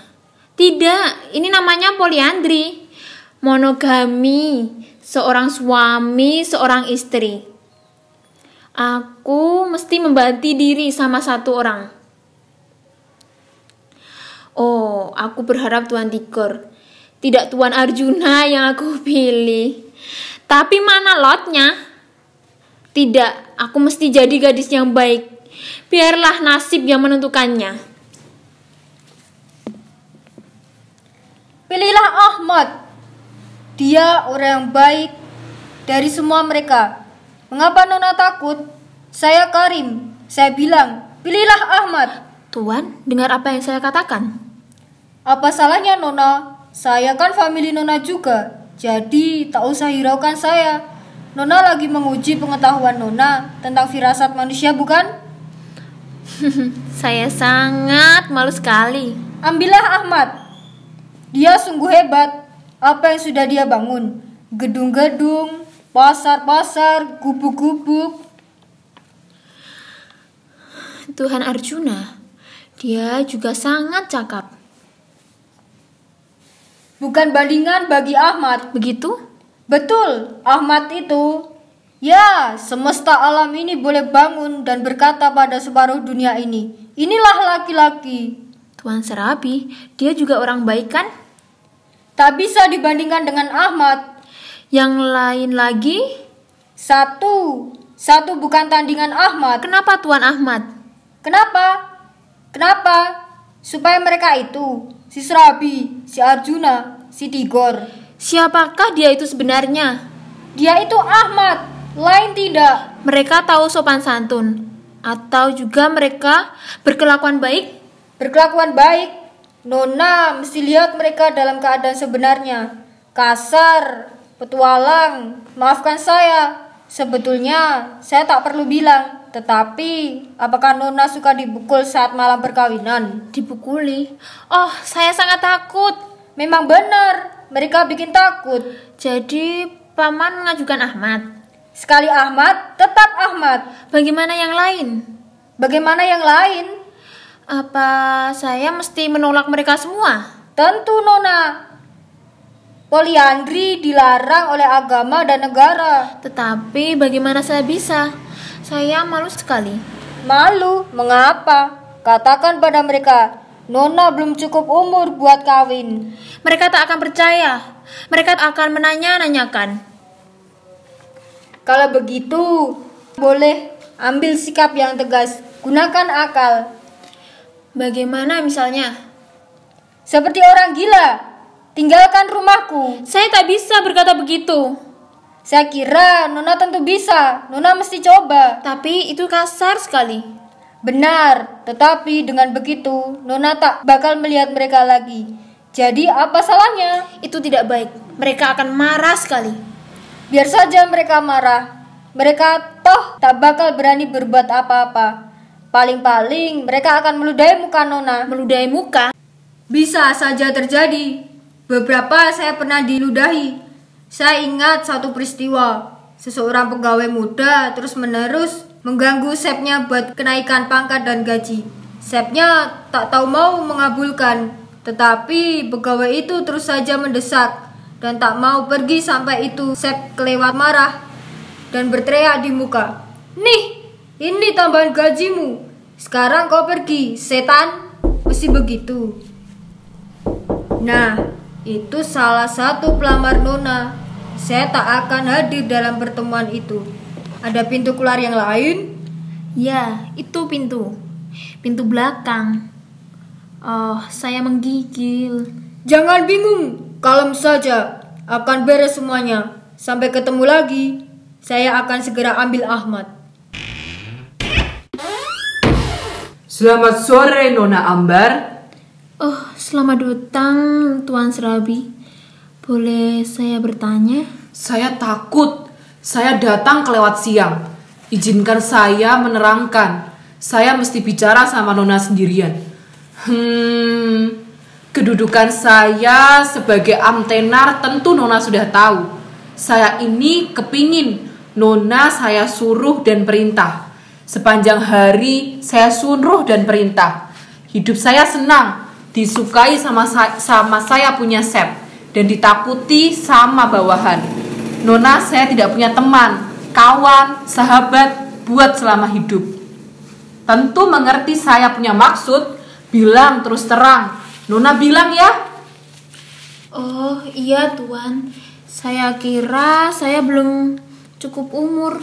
Tidak, ini namanya poliandri. Monogami. Seorang suami, seorang istri. Aku mesti membanti diri sama satu orang. Oh, aku berharap Tuan Tigor. Tidak Tuan Arjuna yang aku pilih. Tapi mana lotnya? Tidak, aku mesti jadi gadis yang baik. Biarlah nasib yang menentukannya. Pilihlah Ahmad. Dia orang yang baik dari semua mereka. Mengapa Nona takut? Saya Karim. Saya bilang, pilihlah Ahmad. Tuan, dengar apa yang saya katakan? Apa salahnya Nona? Saya kan famili Nona juga. Jadi tak usah hiraukan saya. Nona lagi menguji pengetahuan Nona tentang firasat manusia, bukan? Saya sangat malu sekali. Ambillah Ahmad. Dia sungguh hebat. Apa yang sudah dia bangun? Gedung-gedung, pasar-pasar, gubuk-gubuk. Tuhan Arjuna, Dia juga sangat cakap. Bukan bandingan bagi Ahmad. Begitu? Betul, Ahmad itu. Ya, semesta alam ini boleh bangun dan berkata pada separuh dunia ini, inilah laki-laki. Tuan Serabi, dia juga orang baik kan? Tak bisa dibandingkan dengan Ahmad. Yang lain lagi? Satu bukan tandingan Ahmad. Kenapa Tuan Ahmad? Kenapa? Supaya mereka itu, si Serabi, si Arjuna, si Tigor. Siapakah dia itu sebenarnya? Dia itu Ahmad, lain tidak. Mereka tahu sopan santun, atau juga mereka berkelakuan baik? Berkelakuan baik. Nona mesti lihat mereka dalam keadaan sebenarnya. Kasar, petualang, maafkan saya. Sebetulnya saya tak perlu bilang. Tetapi apakah Nona suka dipukul saat malam perkawinan? Dipukuli? Oh, saya sangat takut. Memang benar, mereka bikin takut. Jadi Paman mengajukan Ahmad. Sekali Ahmad, tetap Ahmad. Bagaimana yang lain? Bagaimana yang lain? Apa saya mesti menolak mereka semua? Tentu Nona. Poliandri dilarang oleh agama dan negara. Tetapi bagaimana saya bisa? Saya malu sekali. Malu? Mengapa? Katakan pada mereka, Nona belum cukup umur buat kawin. Mereka tak akan percaya. Mereka akan menanya-nanyakan. Kalau begitu, boleh ambil sikap yang tegas. Gunakan akal. Bagaimana misalnya? Seperti orang gila. Tinggalkan rumahku. Saya tak bisa berkata begitu. Saya kira Nona tentu bisa. Nona mesti coba. Tapi itu kasar sekali. Benar, tetapi dengan begitu Nona tak bakal melihat mereka lagi. Jadi apa salahnya? Itu tidak baik. Mereka akan marah sekali. Biar saja mereka marah. Mereka toh tak bakal berani berbuat apa-apa. Paling-paling mereka akan meludahi muka Nona. Meludahi muka? Bisa saja terjadi. Beberapa saya pernah diludahi. Saya ingat satu peristiwa. Seseorang pegawai muda terus-menerus mengganggu chefnya buat kenaikan pangkat dan gaji. Chefnya tak tahu mau mengabulkan. Tetapi pegawai itu terus saja mendesak dan tak mau pergi sampai itu chef kelewat marah dan berteriak di muka. Nih, ini tambahan gajimu. Sekarang kau pergi, setan. Mesti begitu. Nah, itu salah satu pelamar Nona. Saya tak akan hadir dalam pertemuan itu. Ada pintu keluar yang lain? Ya, itu pintu. Pintu belakang. Oh, saya menggigil. Jangan bingung. Kalem saja. Akan beres semuanya. Sampai ketemu lagi. Saya akan segera ambil Ahmad. Selamat sore Nona Ambar. Oh, selamat datang Tuan Serabi. Boleh saya bertanya? Saya takut. Saya datang kelewat siang. Izinkan saya menerangkan. Saya mesti bicara sama Nona sendirian. Kedudukan saya sebagai amtenar tentu Nona sudah tahu. Saya ini kepingin Nona saya suruh dan perintah. Sepanjang hari saya suruh dan perintah. Hidup saya senang, disukai sama saya punya chef, dan ditakuti sama bawahan. Nona saya tidak punya teman, kawan, sahabat buat selama hidup. Tentu mengerti saya punya maksud, bilang terus terang. Nona bilang ya. Oh iya Tuan, saya kira saya belum cukup umur.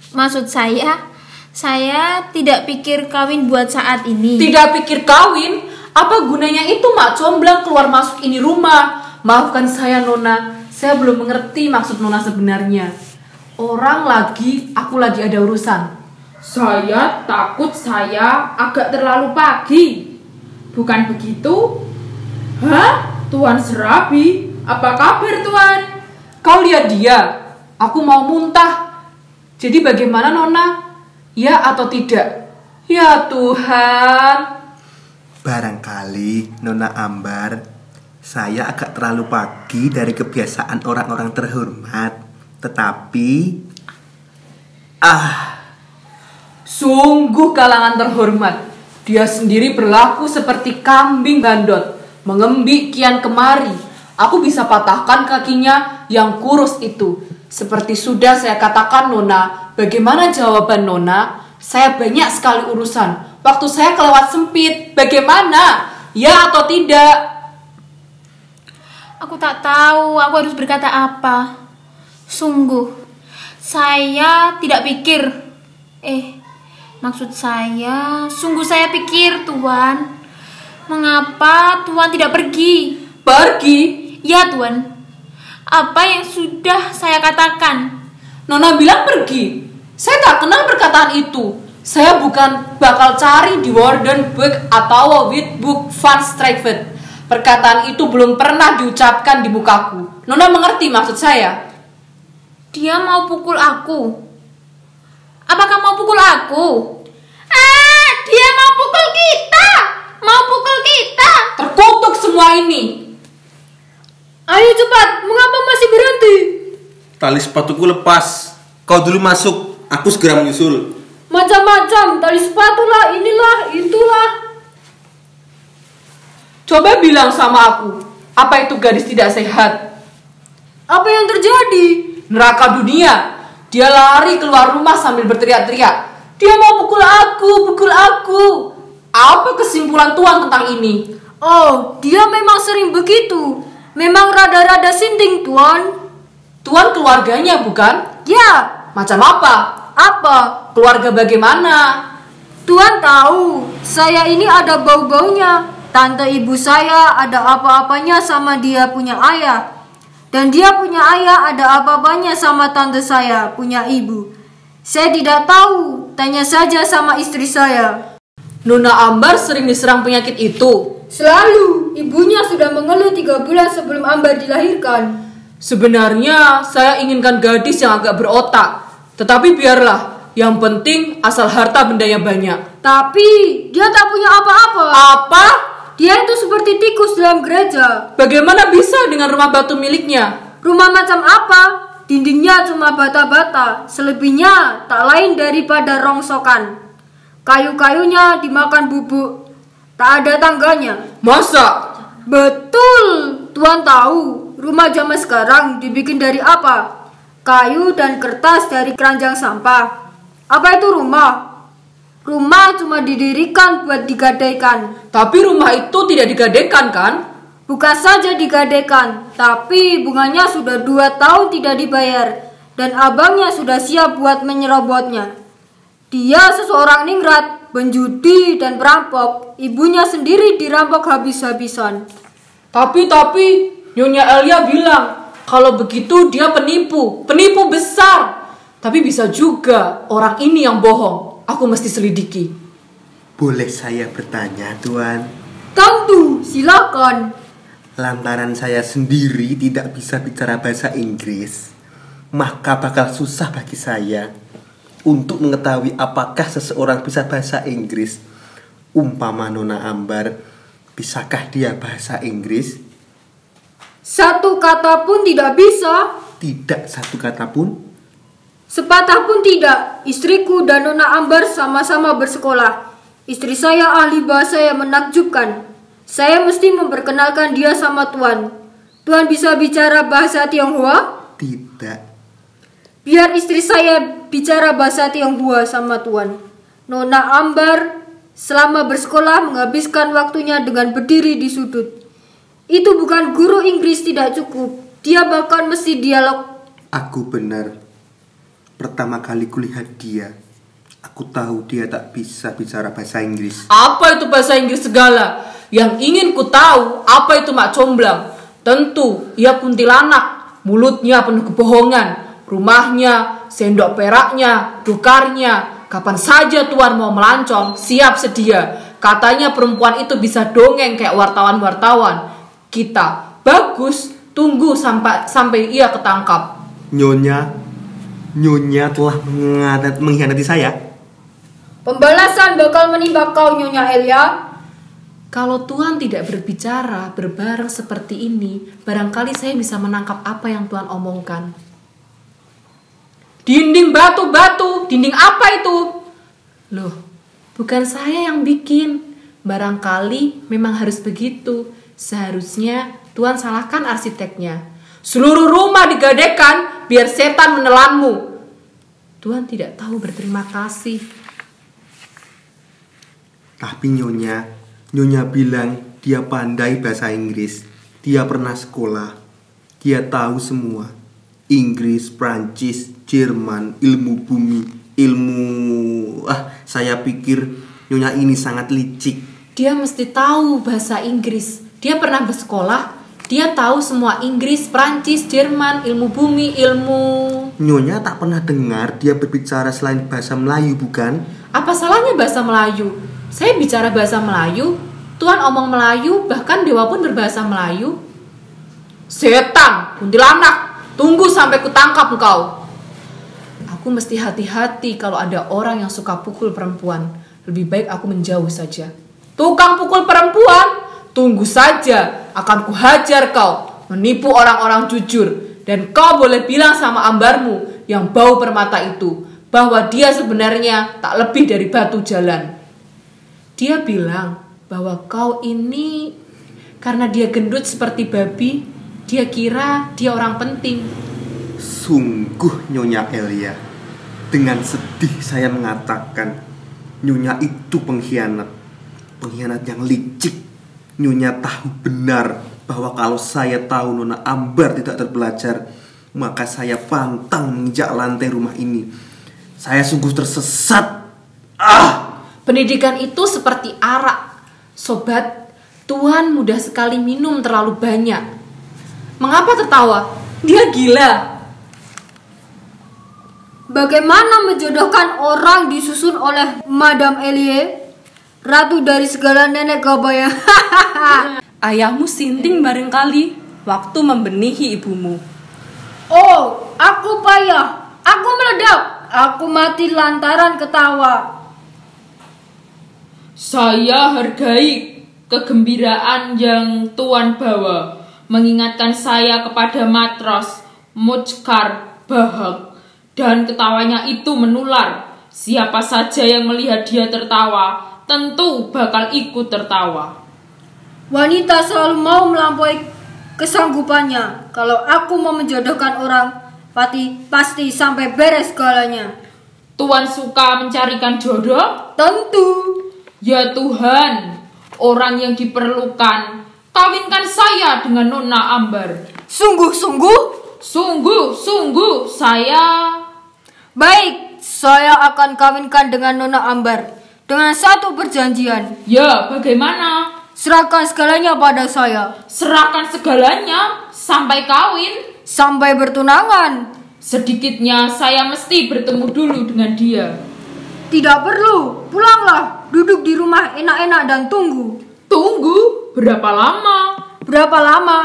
Maksud saya tidak pikir kawin buat saat ini. Tidak pikir kawin? Apa gunanya itu mak comblang keluar masuk ini rumah? Maafkan saya Nona, saya belum mengerti maksud Nona sebenarnya. Aku lagi ada urusan. Saya takut saya agak terlalu pagi. Bukan begitu? Hah? Tuan Serabi? Apa kabar Tuan? Kau lihat dia, aku mau muntah. Jadi bagaimana Nona? Ya atau tidak? Ya Tuhan. Barangkali Nona Ambar, saya agak terlalu pagi dari kebiasaan orang-orang terhormat. Tetapi sungguh kalangan terhormat. Dia sendiri berlaku seperti kambing bandot, mengembik kian kemari. Aku bisa patahkan kakinya yang kurus itu. Seperti sudah saya katakan, Nona. Bagaimana jawaban Nona? Saya banyak sekali urusan. Waktu saya kelewat sempit. Bagaimana? Ya atau tidak? Aku tak tahu aku harus berkata apa. Sungguh, saya tidak pikir. Maksud saya, sungguh saya pikir, Tuan. Mengapa Tuan tidak pergi? Pergi? Ya, Tuan. Apa yang sudah saya katakan? Nona bilang pergi. Saya tak kenal perkataan itu. Saya bukan bakal cari di Wardenburg atau Witbook van Strijvet. Perkataan itu belum pernah diucapkan di mukaku. Nona mengerti maksud saya? Dia mau pukul aku. Apakah mau pukul aku? Dia mau pukul kita. Mau pukul kita. Terkutuk semua ini. Ayo cepat, mengapa masih berhenti? Tali sepatuku lepas. Kau dulu masuk, aku segera menyusul. Macam-macam, tali sepatu lah, inilah, itulah. Coba bilang sama aku, apa itu gadis tidak sehat? Apa yang terjadi? Neraka dunia. Dia lari keluar rumah sambil berteriak-teriak. Dia mau pukul aku, pukul aku. Apa kesimpulan Tuan tentang ini? Oh, dia memang sering begitu. Memang rada-rada sinting, Tuan. Tuan keluarganya, bukan? Ya. Macam apa? Apa? Keluarga bagaimana? Tuan tahu, saya ini ada bau-baunya. Tante ibu saya ada apa-apanya sama dia punya ayah. Dan dia punya ayah ada apa-apanya sama tante saya punya ibu. Saya tidak tahu, tanya saja sama istri saya. Nona Ambar sering diserang penyakit itu? Selalu, ibunya sudah mengeluh 3 bulan sebelum Ambar dilahirkan. Sebenarnya saya inginkan gadis yang agak berotak. Tetapi biarlah, yang penting asal harta bendanya banyak. Tapi, dia tak punya apa-apa. Apa? Dia itu seperti tikus dalam gereja. Bagaimana bisa dengan rumah batu miliknya? Rumah macam apa? Dindingnya cuma bata-bata, selebihnya tak lain daripada rongsokan. Kayu-kayunya dimakan bubuk, tak ada tangganya. Masa? Betul, Tuan tahu, rumah zaman sekarang dibikin dari apa? Kayu dan kertas dari keranjang sampah. Apa itu rumah? Rumah cuma didirikan buat digadaikan. Tapi rumah itu tidak digadaikan, kan? Bukan saja digadaikan, tapi bunganya sudah 2 tahun tidak dibayar. Dan abangnya sudah siap buat menyerobotnya. Dia seseorang ningrat, penjudi dan perampok. Ibunya sendiri dirampok habis-habisan. Tapi, Nyonya Elia bilang, kalau begitu dia penipu besar. Tapi bisa juga orang ini yang bohong. Aku mesti selidiki. Boleh saya bertanya, Tuan? Tentu, silakan. Lantaran saya sendiri tidak bisa bicara bahasa Inggris, maka bakal susah bagi saya untuk mengetahui apakah seseorang bisa bahasa Inggris. Umpama Nona Ambar, bisakah dia bahasa Inggris? 1 kata pun tidak bisa. Tidak 1 kata pun? Sepatah pun tidak. Istriku dan Nona Ambar sama-sama bersekolah. Istri saya ahli bahasa yang menakjubkan. Saya mesti memperkenalkan dia sama Tuan. Tuan bisa bicara bahasa Tionghoa? Tidak. Biar istri saya bicara bahasa Tionghoa sama Tuan. Nona Ambar selama bersekolah menghabiskan waktunya dengan berdiri di sudut. Itu bukan guru Inggris tidak cukup. Dia bahkan mesti dialog. Aku benar. Pertama kali kulihat dia, aku tahu dia tak bisa bicara bahasa Inggris. Apa itu bahasa Inggris segala? Yang ingin ku tahu, apa itu mak comblang? Tentu, ia kuntilanak. Mulutnya penuh kebohongan. Rumahnya, sendok peraknya, dukarnya. Kapan saja Tuan mau melancong, siap sedia. Katanya perempuan itu bisa dongeng kayak wartawan-wartawan. Kita, bagus, tunggu sampai ia ketangkap. Nyonya telah mengkhianati saya. Pembalasan bakal menimpa kau, Nyonya Elia. Kalau Tuan tidak berbicara berbareng seperti ini, barangkali saya bisa menangkap apa yang Tuan omongkan. Dinding batu-batu, dinding apa itu? Loh, Bukan saya yang bikin. Barangkali memang harus begitu. Seharusnya Tuhan salahkan arsiteknya. Seluruh rumah digadekan biar setan menelanmu. Tuhan tidak tahu berterima kasih. Tapi Nyonya bilang dia pandai bahasa Inggris. Dia pernah sekolah. Dia tahu semua. Inggris, Prancis, Jerman, ilmu bumi, saya pikir Nyonya ini sangat licik. Dia mesti tahu bahasa Inggris. Dia pernah bersekolah. Dia tahu semua Inggris, Prancis, Jerman, ilmu bumi, ilmu... Nyonya tak pernah dengar dia berbicara selain bahasa Melayu, bukan? Apa salahnya bahasa Melayu? Saya bicara bahasa Melayu. Tuhan omong Melayu, bahkan dewa pun berbahasa Melayu. Setan, kuntilanak, tunggu sampai kutangkap engkau. Aku mesti hati-hati kalau ada orang yang suka pukul perempuan. Lebih baik aku menjauh saja. Tukang pukul perempuan, tunggu saja, akan kuhajar kau. Menipu orang-orang jujur. Dan kau boleh bilang sama ambarmu yang bau permata itu bahwa dia sebenarnya tak lebih dari batu jalan. Dia bilang bahwa kau ini karena dia gendut seperti babi, dia kira dia orang penting. Sungguh Nyonya Elia, dengan sedih saya mengatakan Nyonya itu pengkhianat yang licik. Nyonya tahu benar bahwa kalau saya tahu Nona Ambar tidak terbelajar, maka saya pantang menginjak lantai rumah ini. Saya sungguh tersesat. Pendidikan itu seperti arak. Sobat, Tuhan mudah sekali minum terlalu banyak. Mengapa tertawa? Dia gila. Bagaimana menjodohkan orang disusun oleh Madame Elie, ratu dari segala nenek gabaya? Ayahmu sinting barangkali waktu membenihi ibumu. Oh, aku payah. Aku meledak. Aku mati lantaran ketawa. Saya hargai kegembiraan yang Tuan bawa, mengingatkan saya kepada matros Mujkar Bahak, dan ketawanya itu menular. Siapa saja yang melihat dia tertawa, tentu bakal ikut tertawa. Wanita selalu mau melampaui kesanggupannya. Kalau aku mau menjodohkan orang, pasti sampai beres segalanya. Tuan suka mencarikan jodoh? Tentu. Ya Tuhan, orang yang diperlukan, kawinkan saya dengan Nona Ambar. Sungguh-sungguh? Sungguh, saya... Baik, saya akan kawinkan dengan Nona Ambar dengan satu perjanjian. Ya, bagaimana? Serahkan segalanya pada saya. Serahkan segalanya sampai kawin? Sampai bertunangan. Sedikitnya saya mesti bertemu dulu dengan dia. Tidak perlu, pulanglah. Duduk di rumah enak-enak dan tunggu. Tunggu? Berapa lama? Berapa lama?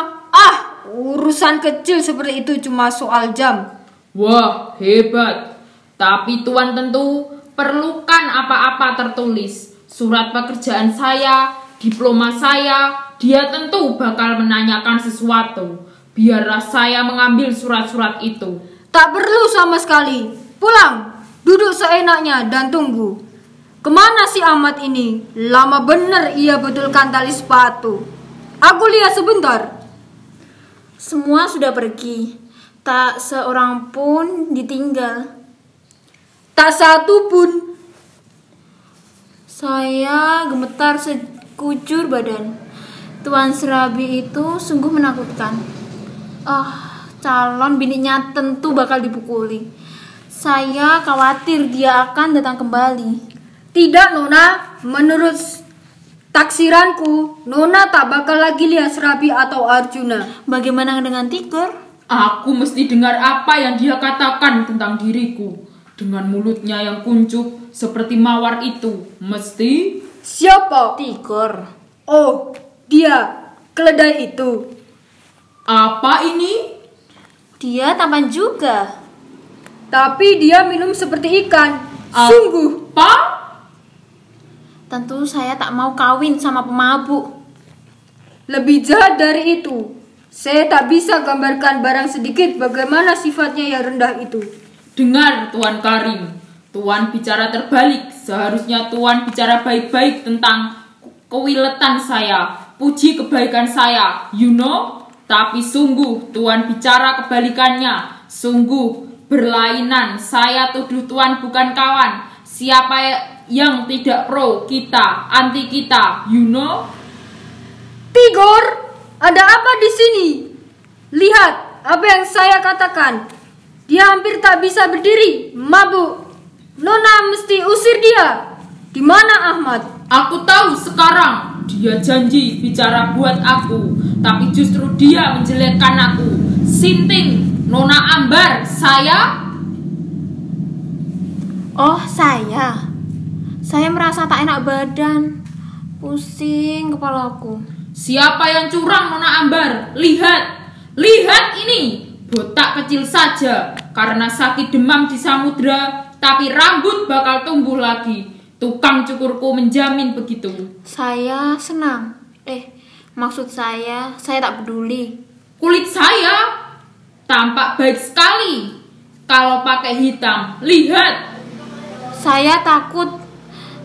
Urusan kecil seperti itu cuma soal jam. Wah, hebat. Tapi Tuan tentu perlukan apa-apa tertulis. Surat pekerjaan saya, diploma saya, dia tentu bakal menanyakan sesuatu. Biarlah saya mengambil surat-surat itu. Tak perlu sama sekali. Pulang, duduk seenaknya dan tunggu. Kemana si Ahmad ini? Lama bener ia betulkan tali sepatu. Aku lihat sebentar. Semua sudah pergi. Tak seorang pun ditinggal. Tak satu pun. Saya gemetar sekujur badan. Tuan Serabi itu sungguh menakutkan. Calon bininya tentu bakal dipukuli. Saya khawatir dia akan datang kembali. Tidak, Nona. Menurut taksiranku, Nona tak bakal lagi lihat Serabi atau Arjuna. Bagaimana dengan Tiger? Aku mesti dengar apa yang dia katakan tentang diriku. Dengan mulutnya yang kuncup seperti mawar itu. Mesti... Siapa? Tiger. Oh, dia. Keledai itu. Apa ini? Dia tampan juga. Tapi dia minum seperti ikan. Sungguh. Apa? Tentu saya tak mau kawin sama pemabuk. Lebih jahat dari itu. Saya tak bisa gambarkan barang sedikit bagaimana sifatnya yang rendah itu. Dengar, Tuan Karim. Tuan bicara terbalik. seharusnya Tuan bicara baik-baik tentang kewiletan saya, puji kebaikan saya, you know? Tapi sungguh Tuan bicara kebalikannya, sungguh berlainan. Saya tuduh Tuan bukan kawan. Siapa yang tidak pro kita, anti kita, you know? Tigor, ada apa di sini? Lihat apa yang saya katakan. Dia hampir tak bisa berdiri, mabuk. Nona mesti usir dia. Di mana Ahmad? Aku tahu sekarang. Dia janji bicara buat aku, tapi justru dia menjelekkan aku. Sinting, Nona Ambar, saya? Oh, saya merasa tak enak badan. Pusing kepalaku. Siapa yang curang, Nona Ambar? Lihat ini. Botak kecil saja karena sakit demam di samudra, tapi rambut bakal tumbuh lagi. Tukang cukurku menjamin begitu. Saya senang. Maksud saya tak peduli. Kulit saya tampak baik sekali kalau pakai hitam. Lihat. Saya takut.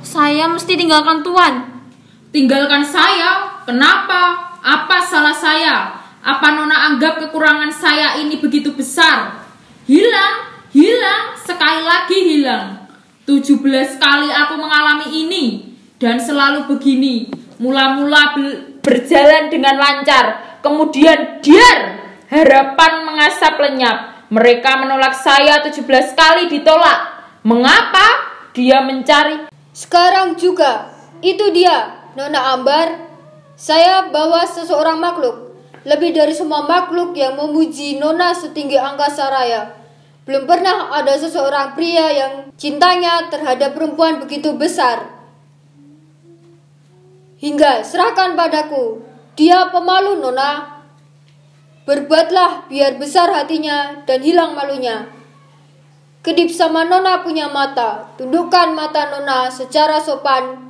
Saya mesti tinggalkan Tuan. Tinggalkan saya? Kenapa? Apa salah saya? Apa Nona anggap kekurangan saya ini begitu besar? Hilang, sekali lagi hilang. 17 kali aku mengalami ini dan selalu begini. Mula-mula berjalan dengan lancar, kemudian diar, harapan mengasap lenyap. Mereka menolak saya 17 kali ditolak. Mengapa? Dia mencari. Sekarang juga. Itu dia, Nona Ambar. Saya bawa seseorang makhluk. Lebih dari semua makhluk yang memuji Nona setinggi angkasa raya. Belum pernah ada seseorang pria yang cintanya terhadap perempuan begitu besar. Hingga serahkan padaku. Dia pemalu, Nona. Berbuatlah biar besar hatinya dan hilang malunya. Kedip sama Nona punya mata. Tundukkan mata Nona secara sopan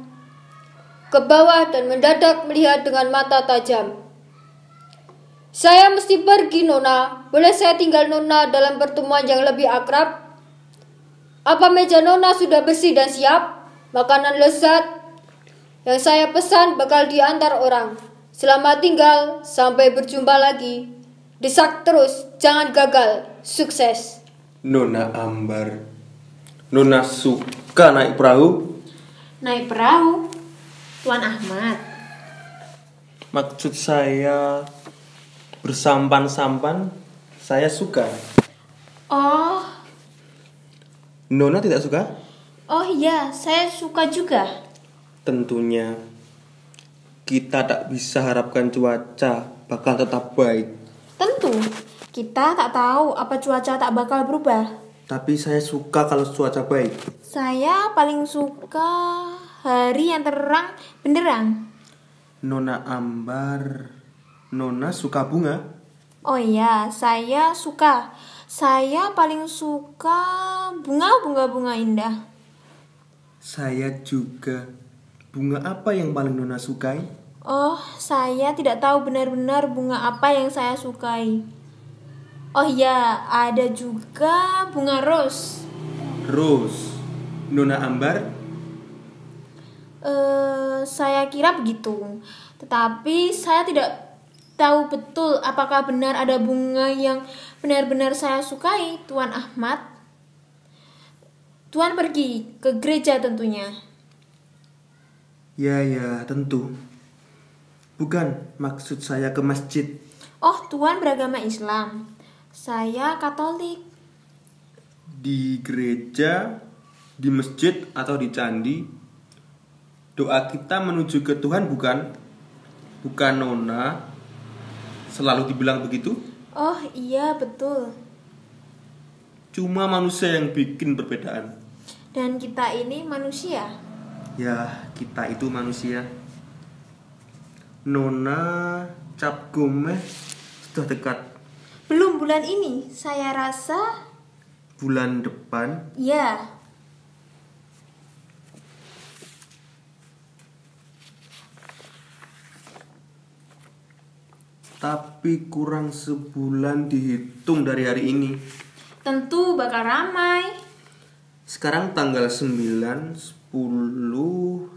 ke bawah dan mendadak melihat dengan mata tajam. Saya mesti pergi, Nona. Boleh saya tinggal Nona dalam pertemuan yang lebih akrab? Apa meja Nona sudah bersih dan siap? Makanan lezat yang saya pesan bakal diantar orang. Selamat tinggal, sampai berjumpa lagi. Desak terus, jangan gagal. Sukses. Nona Ambar, Nona suka naik perahu? Naik perahu? Tuan Ahmad. Maksud saya bersampan-sampan, saya suka. Oh. Nona tidak suka? Oh iya, saya suka juga. Tentunya kita tak bisa harapkan cuaca bakal tetap baik. Tentu, kita tak tahu apa cuaca tak bakal berubah. Tapi saya suka kalau cuaca baik. Saya paling suka hari yang terang benderang. Nona Ambar, Nona suka bunga? Oh iya, saya suka. Saya paling suka bunga indah. Saya juga. Bunga apa yang paling Nona sukai? Oh, saya tidak tahu benar-benar bunga apa yang saya sukai. Oh iya, ada juga bunga ros. Ros. Nona Ambar? Saya kira begitu. Tetapi saya tidak tahu betul apakah benar ada bunga yang benar-benar saya sukai, Tuan Ahmad. Tuan pergi ke gereja tentunya. Ya, tentu. Bukan, maksud saya ke masjid. Oh, Tuan beragama Islam. Saya Katolik. Di gereja, di masjid atau di candi, doa kita menuju ke Tuhan bukan? Bukan Nona? Selalu dibilang begitu? Oh iya, betul. Cuma manusia yang bikin perbedaan. Dan kita ini manusia. Ya, kita itu manusia. Nona cap gomeh sudah dekat. Belum bulan ini, saya rasa Bulan depan. ya. Tapi kurang sebulan dihitung dari hari ini. Tentu bakal ramai. Sekarang tanggal 9, 10, 11.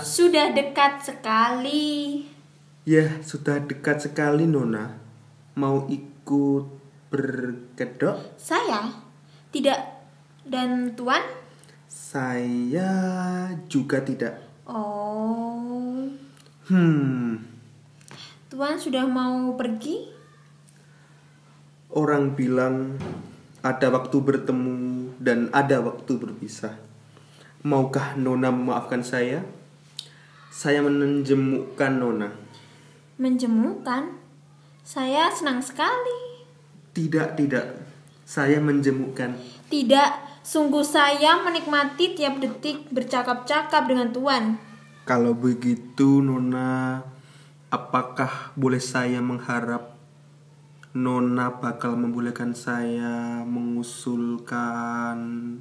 Sudah dekat sekali. Ya, sudah dekat sekali, Nona. Mau ikut berkedok? Saya? Tidak. Dan Tuan? Saya juga tidak. Oh. Tuan sudah mau pergi? Orang bilang ada waktu bertemu dan ada waktu berpisah. Maukah Nona memaafkan saya? Saya menjemukkan Nona. Menjemukkan? Saya senang sekali. Tidak. Saya menjemukkan. Tidak, sungguh saya menikmati tiap detik bercakap-cakap dengan Tuan. Kalau begitu, Nona, apakah boleh saya mengharap Nona bakal membolehkan saya mengusulkan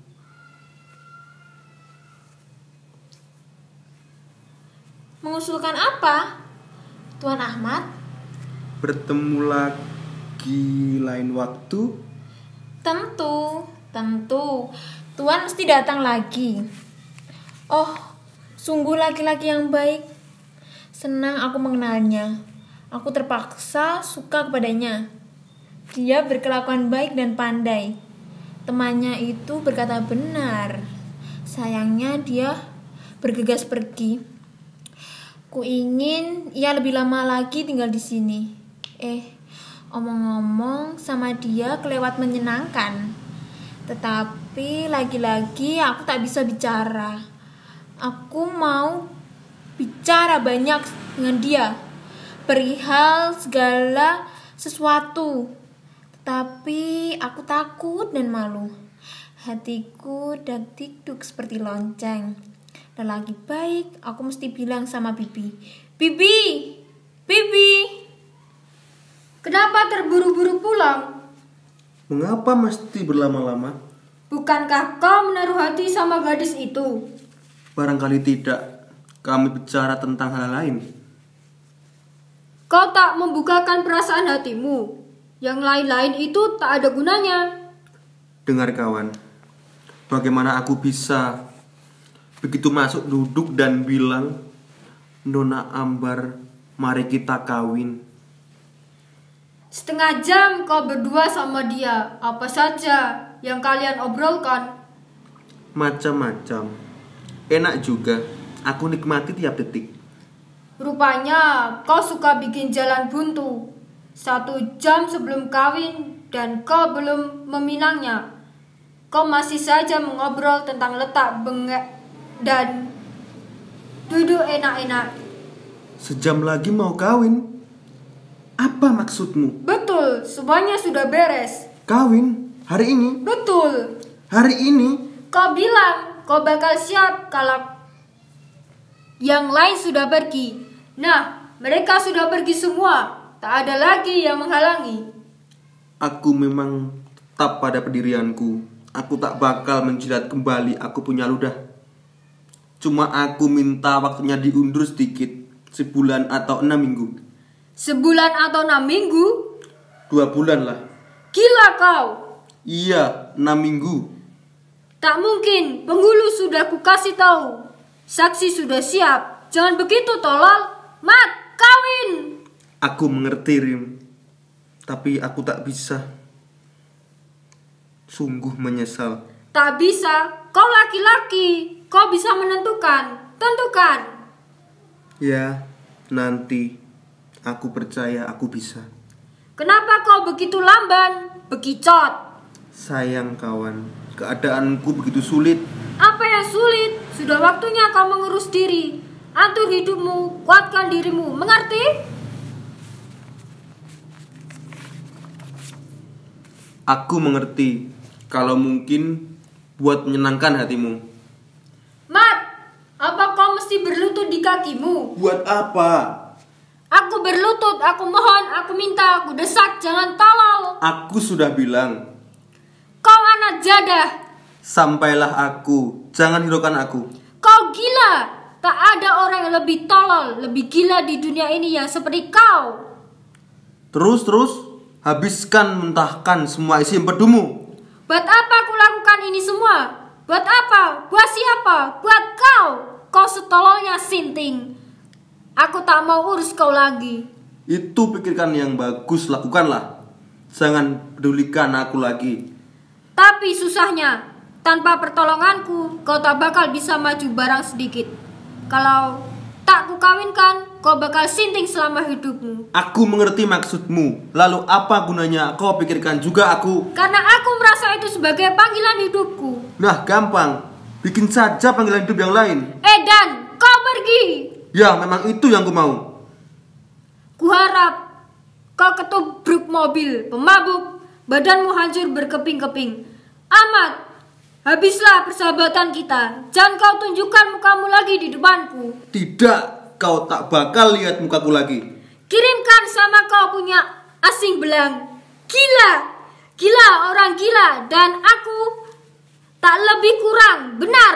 apa? Tuan Ahmad? bertemu lagi lain waktu? Tentu. Tuan mesti datang lagi. Oh, sungguh laki-laki yang baik. Senang aku mengenalnya. Aku terpaksa suka kepadanya. Dia berkelakuan baik dan pandai. Temannya itu berkata benar. Sayangnya dia bergegas pergi. Ku ingin ia lebih lama lagi tinggal di sini. Omong-omong sama dia kelewat menyenangkan. Tetapi lagi-lagi aku tak bisa bicara. Aku mau bicara banyak dengan dia perihal segala sesuatu. Tapi aku takut dan malu. Hatiku dak-dikduk seperti lonceng. Lelaki baik, aku mesti bilang sama Bibi. Bibi! Kenapa terburu-buru pulang? Mengapa mesti berlama-lama? Bukankah kau menaruh hati sama gadis itu? Barangkali tidak. Kami bicara tentang hal lain. Kau tak membukakan perasaan hatimu. Yang lain-lain itu tak ada gunanya. Dengar kawan, bagaimana aku bisa begitu masuk duduk dan bilang, Nona Ambar, mari kita kawin. Setengah jam kau berdua sama dia. Apa saja yang kalian obrolkan? Macam-macam. Enak juga. Aku nikmati tiap detik. Rupanya kau suka bikin jalan buntu. 1 jam sebelum kawin dan kau belum meminangnya. Kau masih saja mengobrol tentang letak bengek dan duduk enak-enak. Sejam lagi mau kawin. Apa maksudmu? Betul, semuanya sudah beres. Kawin? Hari ini? Betul. Hari ini? Kau bilang kau bakal siap kalau yang lain sudah pergi. Nah, mereka sudah pergi semua. Tak ada lagi yang menghalangi. Aku memang tetap pada pendirianku. Aku tak bakal menjilat kembali aku punya ludah. Cuma aku minta waktunya diundur sedikit. 1 bulan atau 6 minggu. 1 bulan atau 6 minggu? 2 bulan lah. Gila kau. Iya, 6 minggu. Tak mungkin, penghulu sudah kukasih tahu. Saksi sudah siap. Jangan begitu tolol. Mat, kawin. Aku mengerti, Rim. Tapi aku tak bisa. Sungguh menyesal. Tak bisa. Kau laki-laki. Kau bisa menentukan. Tentukan. Ya, nanti. Aku percaya aku bisa. Kenapa kau begitu lamban? Bekicot. Sayang kawan, keadaanku begitu sulit. Apa yang sulit? Sudah waktunya kau mengurus diri. Atur hidupmu, kuatkan dirimu. Mengerti? Aku mengerti. Kalau mungkin buat menyenangkan hatimu. Mat, apa kau mesti berlutut di kakimu? Buat apa? Aku berlutut, aku mohon, aku minta, aku desak, jangan tolol. Aku sudah bilang. Kau anak jadah. Sampailah aku, jangan hiraukan aku. Kau gila. Tak ada orang yang lebih tolol, lebih gila di dunia ini yang seperti kau. Terus, habiskan mentahkan semua isi empedumu. Buat apa aku lakukan ini semua? Buat apa? Buat siapa? Buat kau. Kau setololnya Sinting. Aku tak mau urus kau lagi. Itu pikirkan yang bagus, lakukanlah. Jangan pedulikan aku lagi. Tapi susahnya, tanpa pertolonganku, kau tak bakal bisa maju barang sedikit. Kalau tak kukawinkan, kau bakal Sinting selama hidupmu. Aku mengerti maksudmu. Lalu apa gunanya kau pikirkan juga aku? Karena aku merasa itu sebagai panggilan hidupku. Nah, gampang. Bikin saja panggilan hidup yang lain. Dan kau pergi. Ya, memang itu yang ku mau. Kuharap kau ketubruk mobil, pemabuk, badanmu hancur berkeping-keping. Amat, habislah persahabatan kita. Jangan kau tunjukkan mukamu lagi di depanku. Tidak, kau tak bakal lihat mukaku lagi. Kirimkan sama kau punya asing belang. Gila, gila orang gila. Dan aku tak lebih kurang. Benar,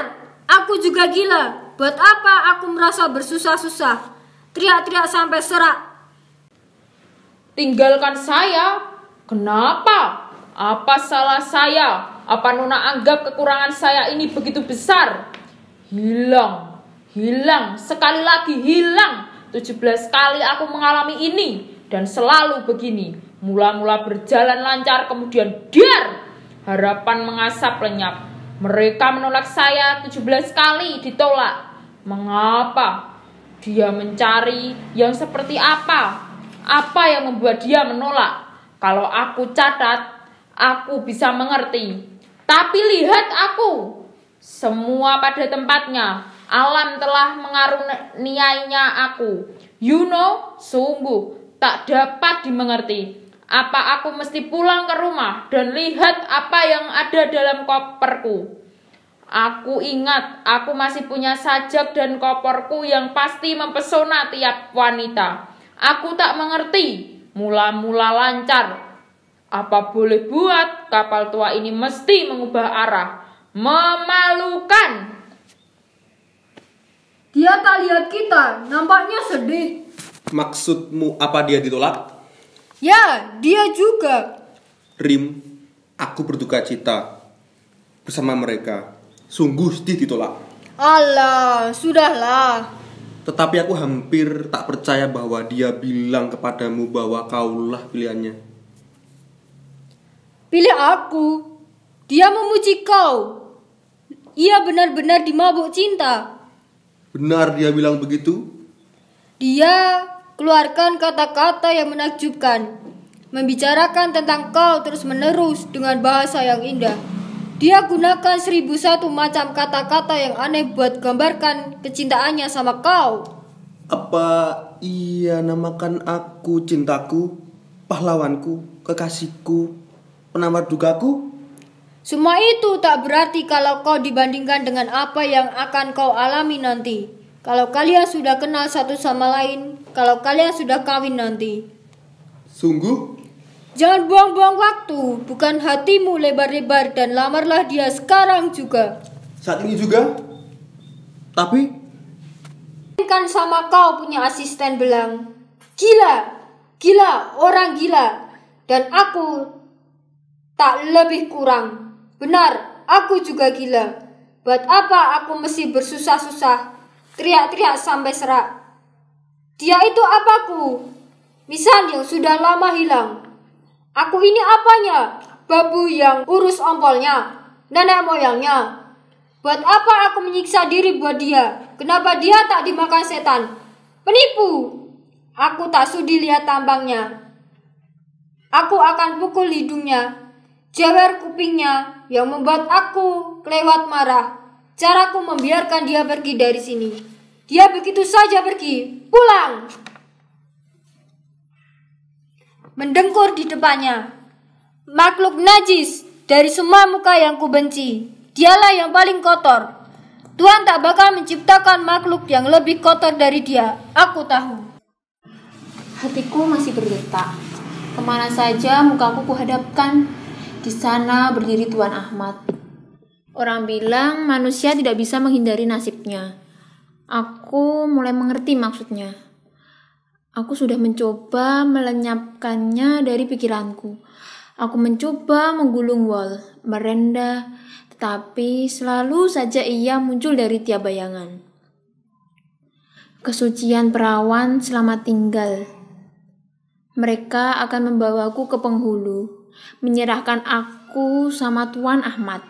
aku juga gila. Buat apa aku merasa bersusah-susah? Teriak-teriak sampai serak. Tinggalkan saya. Kenapa? Apa salah saya? Apa Nona anggap kekurangan saya ini begitu besar? Hilang. Sekali lagi hilang. 17 kali aku mengalami ini. Dan selalu begini. Mula-mula berjalan lancar, kemudian dar. Harapan mengasap lenyap. Mereka menolak saya 17 kali ditolak. Mengapa? Dia mencari yang seperti apa? Apa yang membuat dia menolak? Kalau aku catat, aku bisa mengerti. Tapi lihat aku. Semua pada tempatnya. Alam telah mengaruniainya aku. Sungguh tak dapat dimengerti. Apa aku mesti pulang ke rumah dan lihat apa yang ada dalam koperku? Aku ingat aku masih punya sajak dan koperku yang pasti mempesona tiap wanita. Aku tak mengerti. Mula-mula lancar. Apa boleh buat, kapal tua ini mesti mengubah arah. Memalukan. Dia tak lihat kita, nampaknya sedih. Maksudmu apa dia ditolak? Ya, dia juga. Rim, aku berduka cita bersama mereka. Sungguh sedih ditolak. Alah, sudahlah. Tetapi aku hampir tak percaya bahwa dia bilang kepadamu bahwa kaulah pilihannya. Pilih aku. Dia memuji kau. Ia benar-benar dimabuk cinta. Benar dia bilang begitu? Dia keluarkan kata-kata yang menakjubkan. Membicarakan tentang kau terus-menerus dengan bahasa yang indah. Dia gunakan 1001 macam kata-kata yang aneh buat gambarkan kecintaannya sama kau. Apa ia namakan aku cintaku, pahlawanku, kekasihku, penawar dugaku? Semua itu tak berarti kalau kau dibandingkan dengan apa yang akan kau alami nanti. Kalau kalian sudah kenal satu sama lain, kalau kalian sudah kawin nanti. Sungguh? Jangan buang-buang waktu, bukan hatimu lebar-lebar dan lamarlah dia sekarang juga. Saat ini juga? Tapi? Kan sama kau punya asisten belang. Gila, orang gila. Dan aku tak lebih kurang. Benar, aku juga gila. Buat apa aku mesti bersusah-susah, teriak-teriak sampai serak. Dia itu apaku? Misal yang sudah lama hilang. Aku ini apanya? Babu yang urus ompolnya, nenek moyangnya. Buat apa aku menyiksa diri buat dia? Kenapa dia tak dimakan setan? Penipu. Aku tak sudi lihat tampangnya. Aku akan pukul hidungnya, jewer kupingnya, yang membuat aku kelewat marah. Caraku membiarkan dia pergi dari sini. Dia begitu saja pergi, pulang. Mendengkur di depannya. Makhluk najis dari semua muka yang kubenci. Dialah yang paling kotor. Tuhan tak bakal menciptakan makhluk yang lebih kotor dari dia. Aku tahu. Hatiku masih berdetak. Kemana saja mukaku kuhadapkan, di sana berdiri Tuan Ahmad. Orang bilang manusia tidak bisa menghindari nasibnya. Aku mulai mengerti maksudnya. Aku sudah mencoba melenyapkannya dari pikiranku. Aku mencoba menggulung Wal, merendah, Tapi selalu saja ia muncul dari tiap bayangan. Kesucian perawan selamat tinggal. Mereka akan membawaku ke penghulu, menyerahkan aku sama Tuan Ahmad.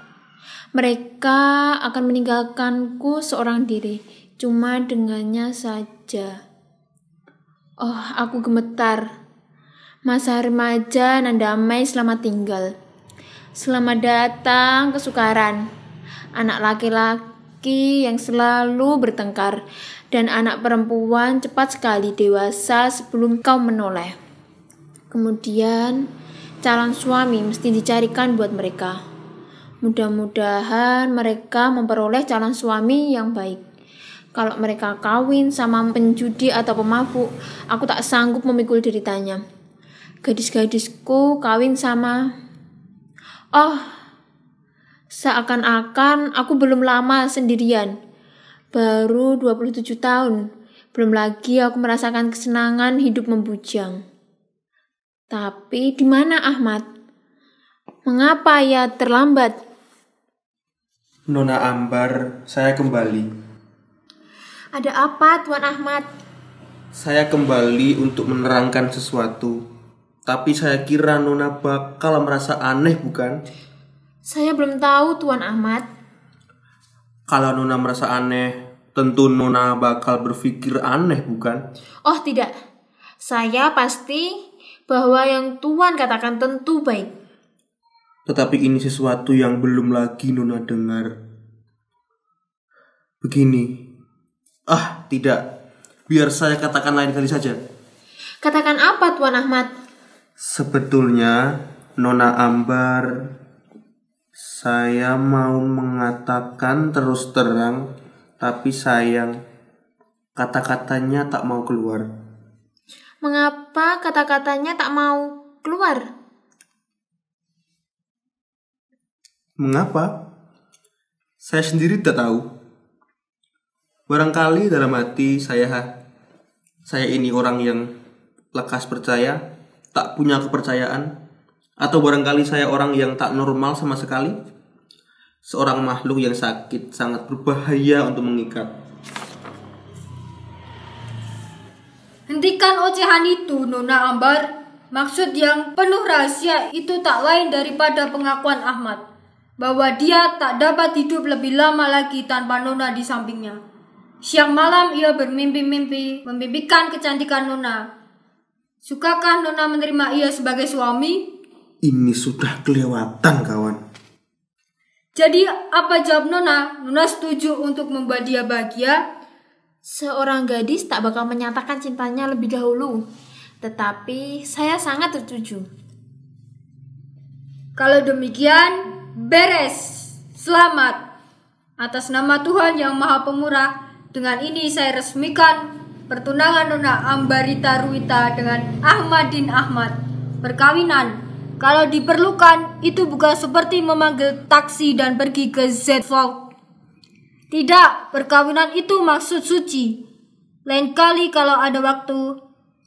Mereka akan meninggalkanku seorang diri, cuma dengannya saja. Oh, aku gemetar. Masa remaja nan damai selamat tinggal. Selamat datang ke Sukaran. Anak laki-laki yang selalu bertengkar dan anak perempuan cepat sekali dewasa sebelum kau menoleh. Kemudian calon suami mesti dicarikan buat mereka. Mudah-mudahan mereka memperoleh calon suami yang baik. Kalau mereka kawin sama penjudi atau pemabuk, aku tak sanggup memikul deritanya. Gadis-gadisku kawin sama... Oh, seakan-akan aku belum lama sendirian. Baru 27 tahun. Belum lagi aku merasakan kesenangan hidup membujang. Tapi di mana Ahmad? Mengapa ia terlambat? Nona Ambar, saya kembali. Ada apa, Tuan Ahmad? Saya kembali untuk menerangkan sesuatu. Tapi saya kira Nona bakal merasa aneh, bukan? Saya belum tahu, Tuan Ahmad. Kalau Nona merasa aneh, tentu Nona bakal berpikir aneh, bukan? Oh, tidak. Saya pasti bahwa yang Tuan katakan tentu baik. Tetapi ini sesuatu yang belum lagi Nona dengar. Begini. Tidak. Biar saya katakan lain kali saja. Katakan apa, Tuan Ahmad? Sebetulnya, Nona Ambar, saya mau mengatakan terus terang, tapi sayang, kata-katanya tak mau keluar. Mengapa kata-katanya tak mau keluar? Mengapa? Saya sendiri tak tahu. Barangkali dalam hati saya ini orang yang lekas percaya, tak punya kepercayaan, atau barangkali saya orang yang tak normal sama sekali. Seorang makhluk yang sakit sangat berbahaya untuk mengikat. Hentikan ocehan itu, Nona Ambar. Maksud yang penuh rahasia itu tak lain daripada pengakuan Ahmad bahwa dia tak dapat hidup lebih lama lagi tanpa Nona di sampingnya. Siang malam ia bermimpi-mimpi memimpikan kecantikan Nona. Sukakah Nona menerima ia sebagai suami? Ini sudah kelewatan, kawan. Jadi apa jawab Nona? Nona setuju untuk membuat dia bahagia? Seorang gadis tak bakal menyatakan cintanya lebih dahulu. Tetapi saya sangat setuju. Kalau demikian, beres. Selamat. Atas nama Tuhan yang Maha Pemurah, dengan ini saya resmikan pertunangan Nona Ambarita Ruwita dengan Ahmadin Ahmad. Perkawinan, kalau diperlukan, itu bukan seperti memanggil taksi dan pergi ke Z-Vlog. Tidak, perkawinan itu maksud suci. Lain kali kalau ada waktu,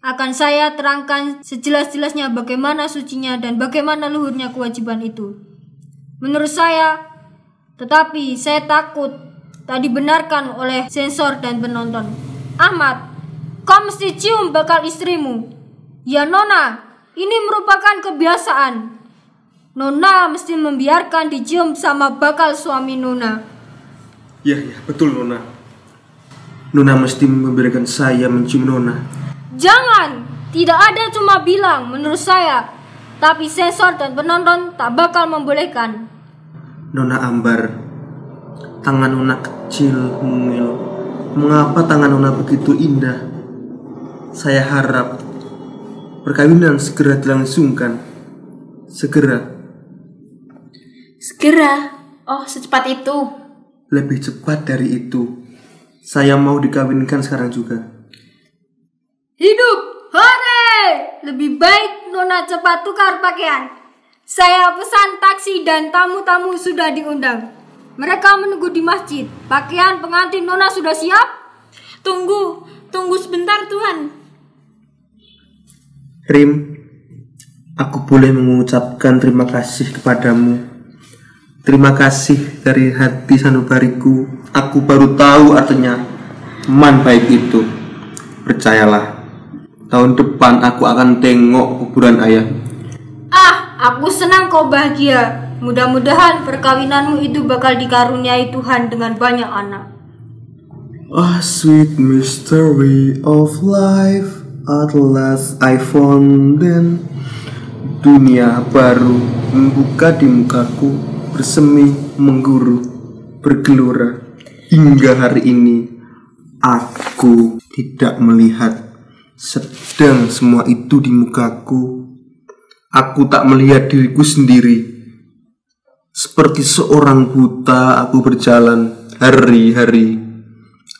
akan saya terangkan sejelas-jelasnya bagaimana sucinya dan bagaimana luhurnya kewajiban itu. Menurut saya, tetapi saya takut tak dibenarkan oleh sensor dan penonton. Ahmad, kau mesti cium bakal istrimu. Ya Nona, ini merupakan kebiasaan. Nona mesti membiarkan dicium sama bakal suami Nona. Ya, betul Nona. Nona mesti membiarkan saya mencium Nona. Jangan, tidak ada cuma bilang menurut saya. Tapi sensor dan penonton tak bakal membolehkan. Nona Ambar, tangan Nona kecil, mungil. Mengapa tangan Nona begitu indah? Saya harap perkawinan segera dilangsungkan. Segera. Oh, secepat itu. Lebih cepat dari itu. Saya mau dikawinkan sekarang juga. Hidup, hore! Lebih baik Nona cepat tukar pakaian. Saya pesan taksi dan tamu-tamu sudah diundang. Mereka menunggu di masjid. Pakaian pengantin Nona sudah siap? Tunggu sebentar, Tuhan. Rim, aku boleh mengucapkan terima kasih kepadamu. Terima kasih dari hati sanubariku. Aku baru tahu artinya teman baik itu. Percayalah, tahun depan aku akan tengok kuburan ayah. Aku senang kau bahagia. Mudah-mudahan perkawinanmu itu bakal dikaruniai Tuhan dengan banyak anak. Ah, sweet mystery of life, at last I found them. Dunia baru membuka di mukaku, bersemi, mengguru, bergelora. Hingga hari ini aku tidak melihat sedang semua itu di mukaku. Aku tak melihat diriku sendiri. Seperti seorang buta aku berjalan hari-hari.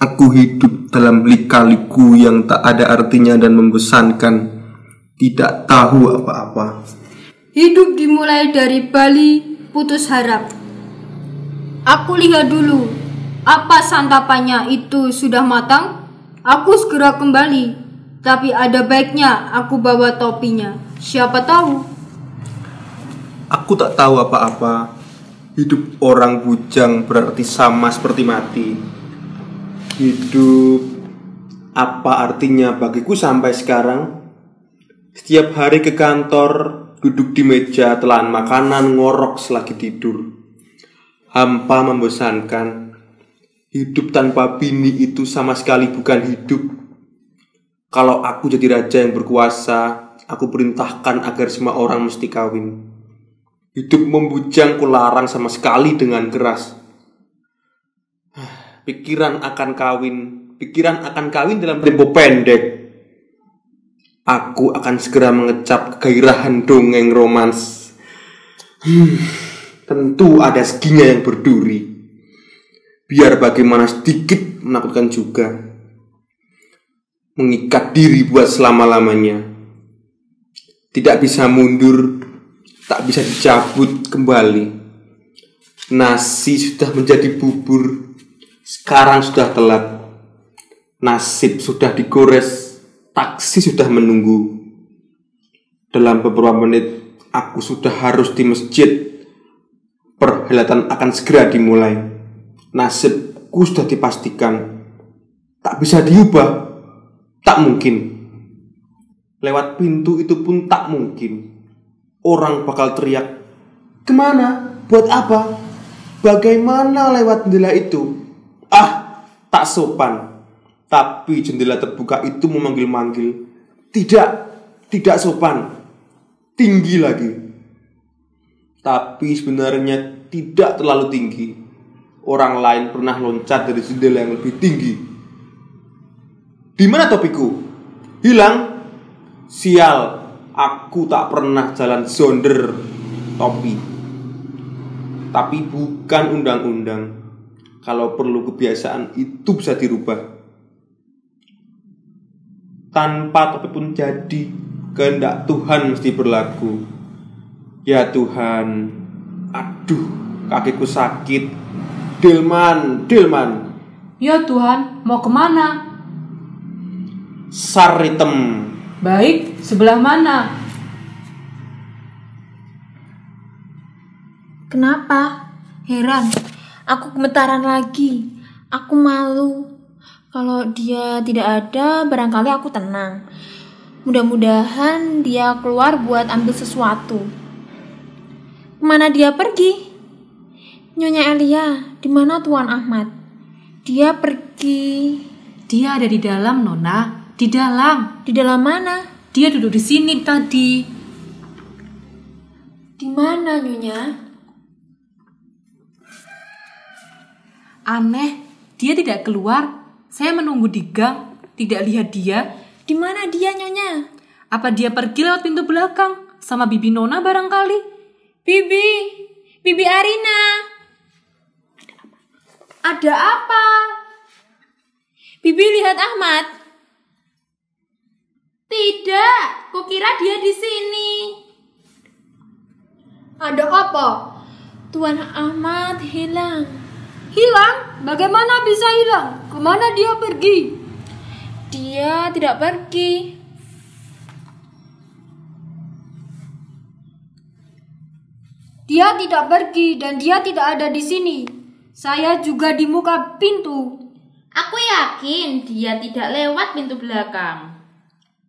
Aku hidup dalam lika-liku yang tak ada artinya dan membosankan. Tidak tahu apa-apa. Hidup dimulai dari Bali, putus harap. Aku lihat dulu, apa santapannya itu sudah matang? Aku segera kembali. Tapi ada baiknya aku bawa topinya. Siapa tahu? Aku tak tahu apa-apa. Hidup orang bujang berarti sama seperti mati. Hidup, apa artinya bagiku sampai sekarang? Setiap hari ke kantor, duduk di meja, telan makanan, ngorok selagi tidur. Hampa, membosankan. Hidup tanpa bini itu sama sekali bukan hidup. Kalau aku jadi raja yang berkuasa, aku perintahkan agar semua orang mesti kawin. Hidup membujang kularang sama sekali dengan keras. Pikiran akan kawin dalam tempo pendek. Aku akan segera mengecap kegairahan dongeng romans. Tentu ada seginya yang berduri. Biar bagaimana sedikit menakutkan juga. Mengikat diri buat selama-lamanya. Tidak bisa mundur, tak bisa dicabut kembali. Nasi sudah menjadi bubur, sekarang sudah telat. Nasib sudah digores, taksi sudah menunggu. Dalam beberapa menit, aku sudah harus di masjid. Perhelatan akan segera dimulai. Nasibku sudah dipastikan. Tak bisa diubah. Tak mungkin. Lewat pintu itu pun tak mungkin. Orang bakal teriak, "Kemana? Buat apa? Bagaimana lewat jendela itu?" Tak sopan. Tapi jendela terbuka itu memanggil-manggil. Tidak sopan. Tinggi lagi. Tapi sebenarnya tidak terlalu tinggi. Orang lain pernah loncat dari jendela yang lebih tinggi. Di mana topiku? Hilang? Sial, aku tak pernah jalan zonder topi. Tapi bukan undang-undang. Kalau perlu kebiasaan itu bisa dirubah. Tanpa topi pun jadi. Kehendak Tuhan mesti berlaku. Ya Tuhan, aduh, kakiku sakit. Dilman. Ya Tuhan, mau kemana? Saritem. Baik, sebelah mana? Kenapa? Heran. Aku gemetaran lagi. Aku malu. Kalau dia tidak ada, barangkali aku tenang. Mudah-mudahan dia keluar buat ambil sesuatu. Kemana dia pergi? Nyonya Elia, di mana Tuan Ahmad? Dia pergi. Dia ada di dalam, Nona. Di dalam. Di dalam mana? Dia duduk di sini tadi. Di mana, Nyonya? Aneh, dia tidak keluar. Saya menunggu di gang, tidak lihat dia. Di mana dia, Nyonya? Apa dia pergi lewat pintu belakang sama Bibi Nona barangkali? Bibi Arina. Ada apa? Bibi lihat Ahmad. Tidak, kukira dia di sini. Ada apa? Tuan Ahmad hilang. Hilang? Bagaimana bisa hilang? Kemana dia pergi? Dia tidak pergi. Dia tidak pergi dan dia tidak ada di sini. Saya juga di muka pintu. Aku yakin dia tidak lewat pintu belakang.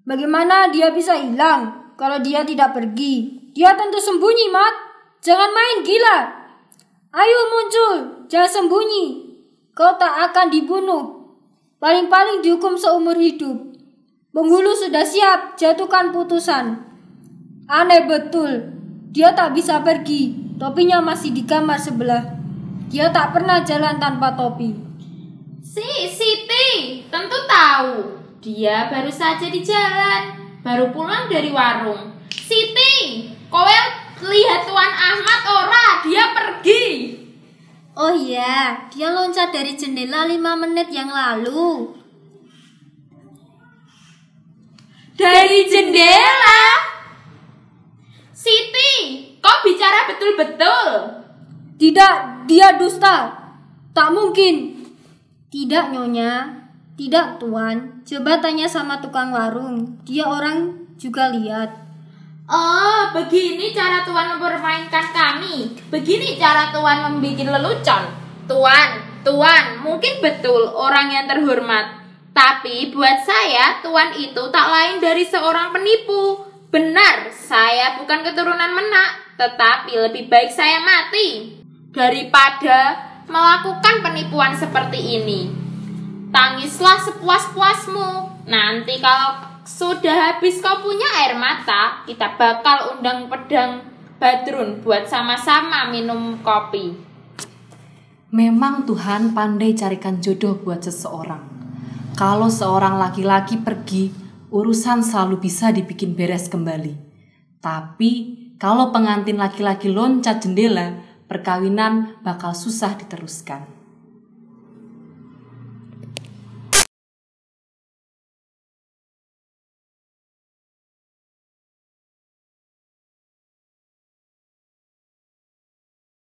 Bagaimana dia bisa hilang kalau dia tidak pergi? Dia tentu sembunyi, Mat. Jangan main gila. Ayo muncul, jangan sembunyi. Kau tak akan dibunuh. Paling-paling dihukum seumur hidup. Penghulu sudah siap jatuhkan putusan. Aneh betul. Dia tak bisa pergi. Topinya masih di kamar sebelah. Dia tak pernah jalan tanpa topi. Siti tentu tahu. Dia baru saja di jalan, baru pulang dari warung. Siti, kowe lihat Tuan Ahmad ora? Dia pergi. Oh iya, dia loncat dari jendela 5 menit yang lalu. Dari jendela? Siti, kau bicara betul-betul. Tidak, dia dusta. Tak mungkin. Tidak, Nyonya. Tidak, Tuan. Coba tanya sama tukang warung. Dia orang juga lihat. Oh, begini cara Tuan mempermainkan kami. Begini cara Tuan membuat lelucon. Tuan, mungkin betul orang yang terhormat. Tapi buat saya, Tuan itu tak lain dari seorang penipu. Benar, saya bukan keturunan menak, tetapi lebih baik saya mati daripada melakukan penipuan seperti ini. Tangislah sepuas-puasmu. Nanti kalau sudah habis kau punya air mata, kita bakal undang pedang Badrun buat sama-sama minum kopi. Memang Tuhan pandai carikan jodoh buat seseorang. Kalau seorang laki-laki pergi, urusan selalu bisa dibikin beres kembali. Tapi kalau pengantin laki-laki loncat jendela, perkawinan bakal susah diteruskan.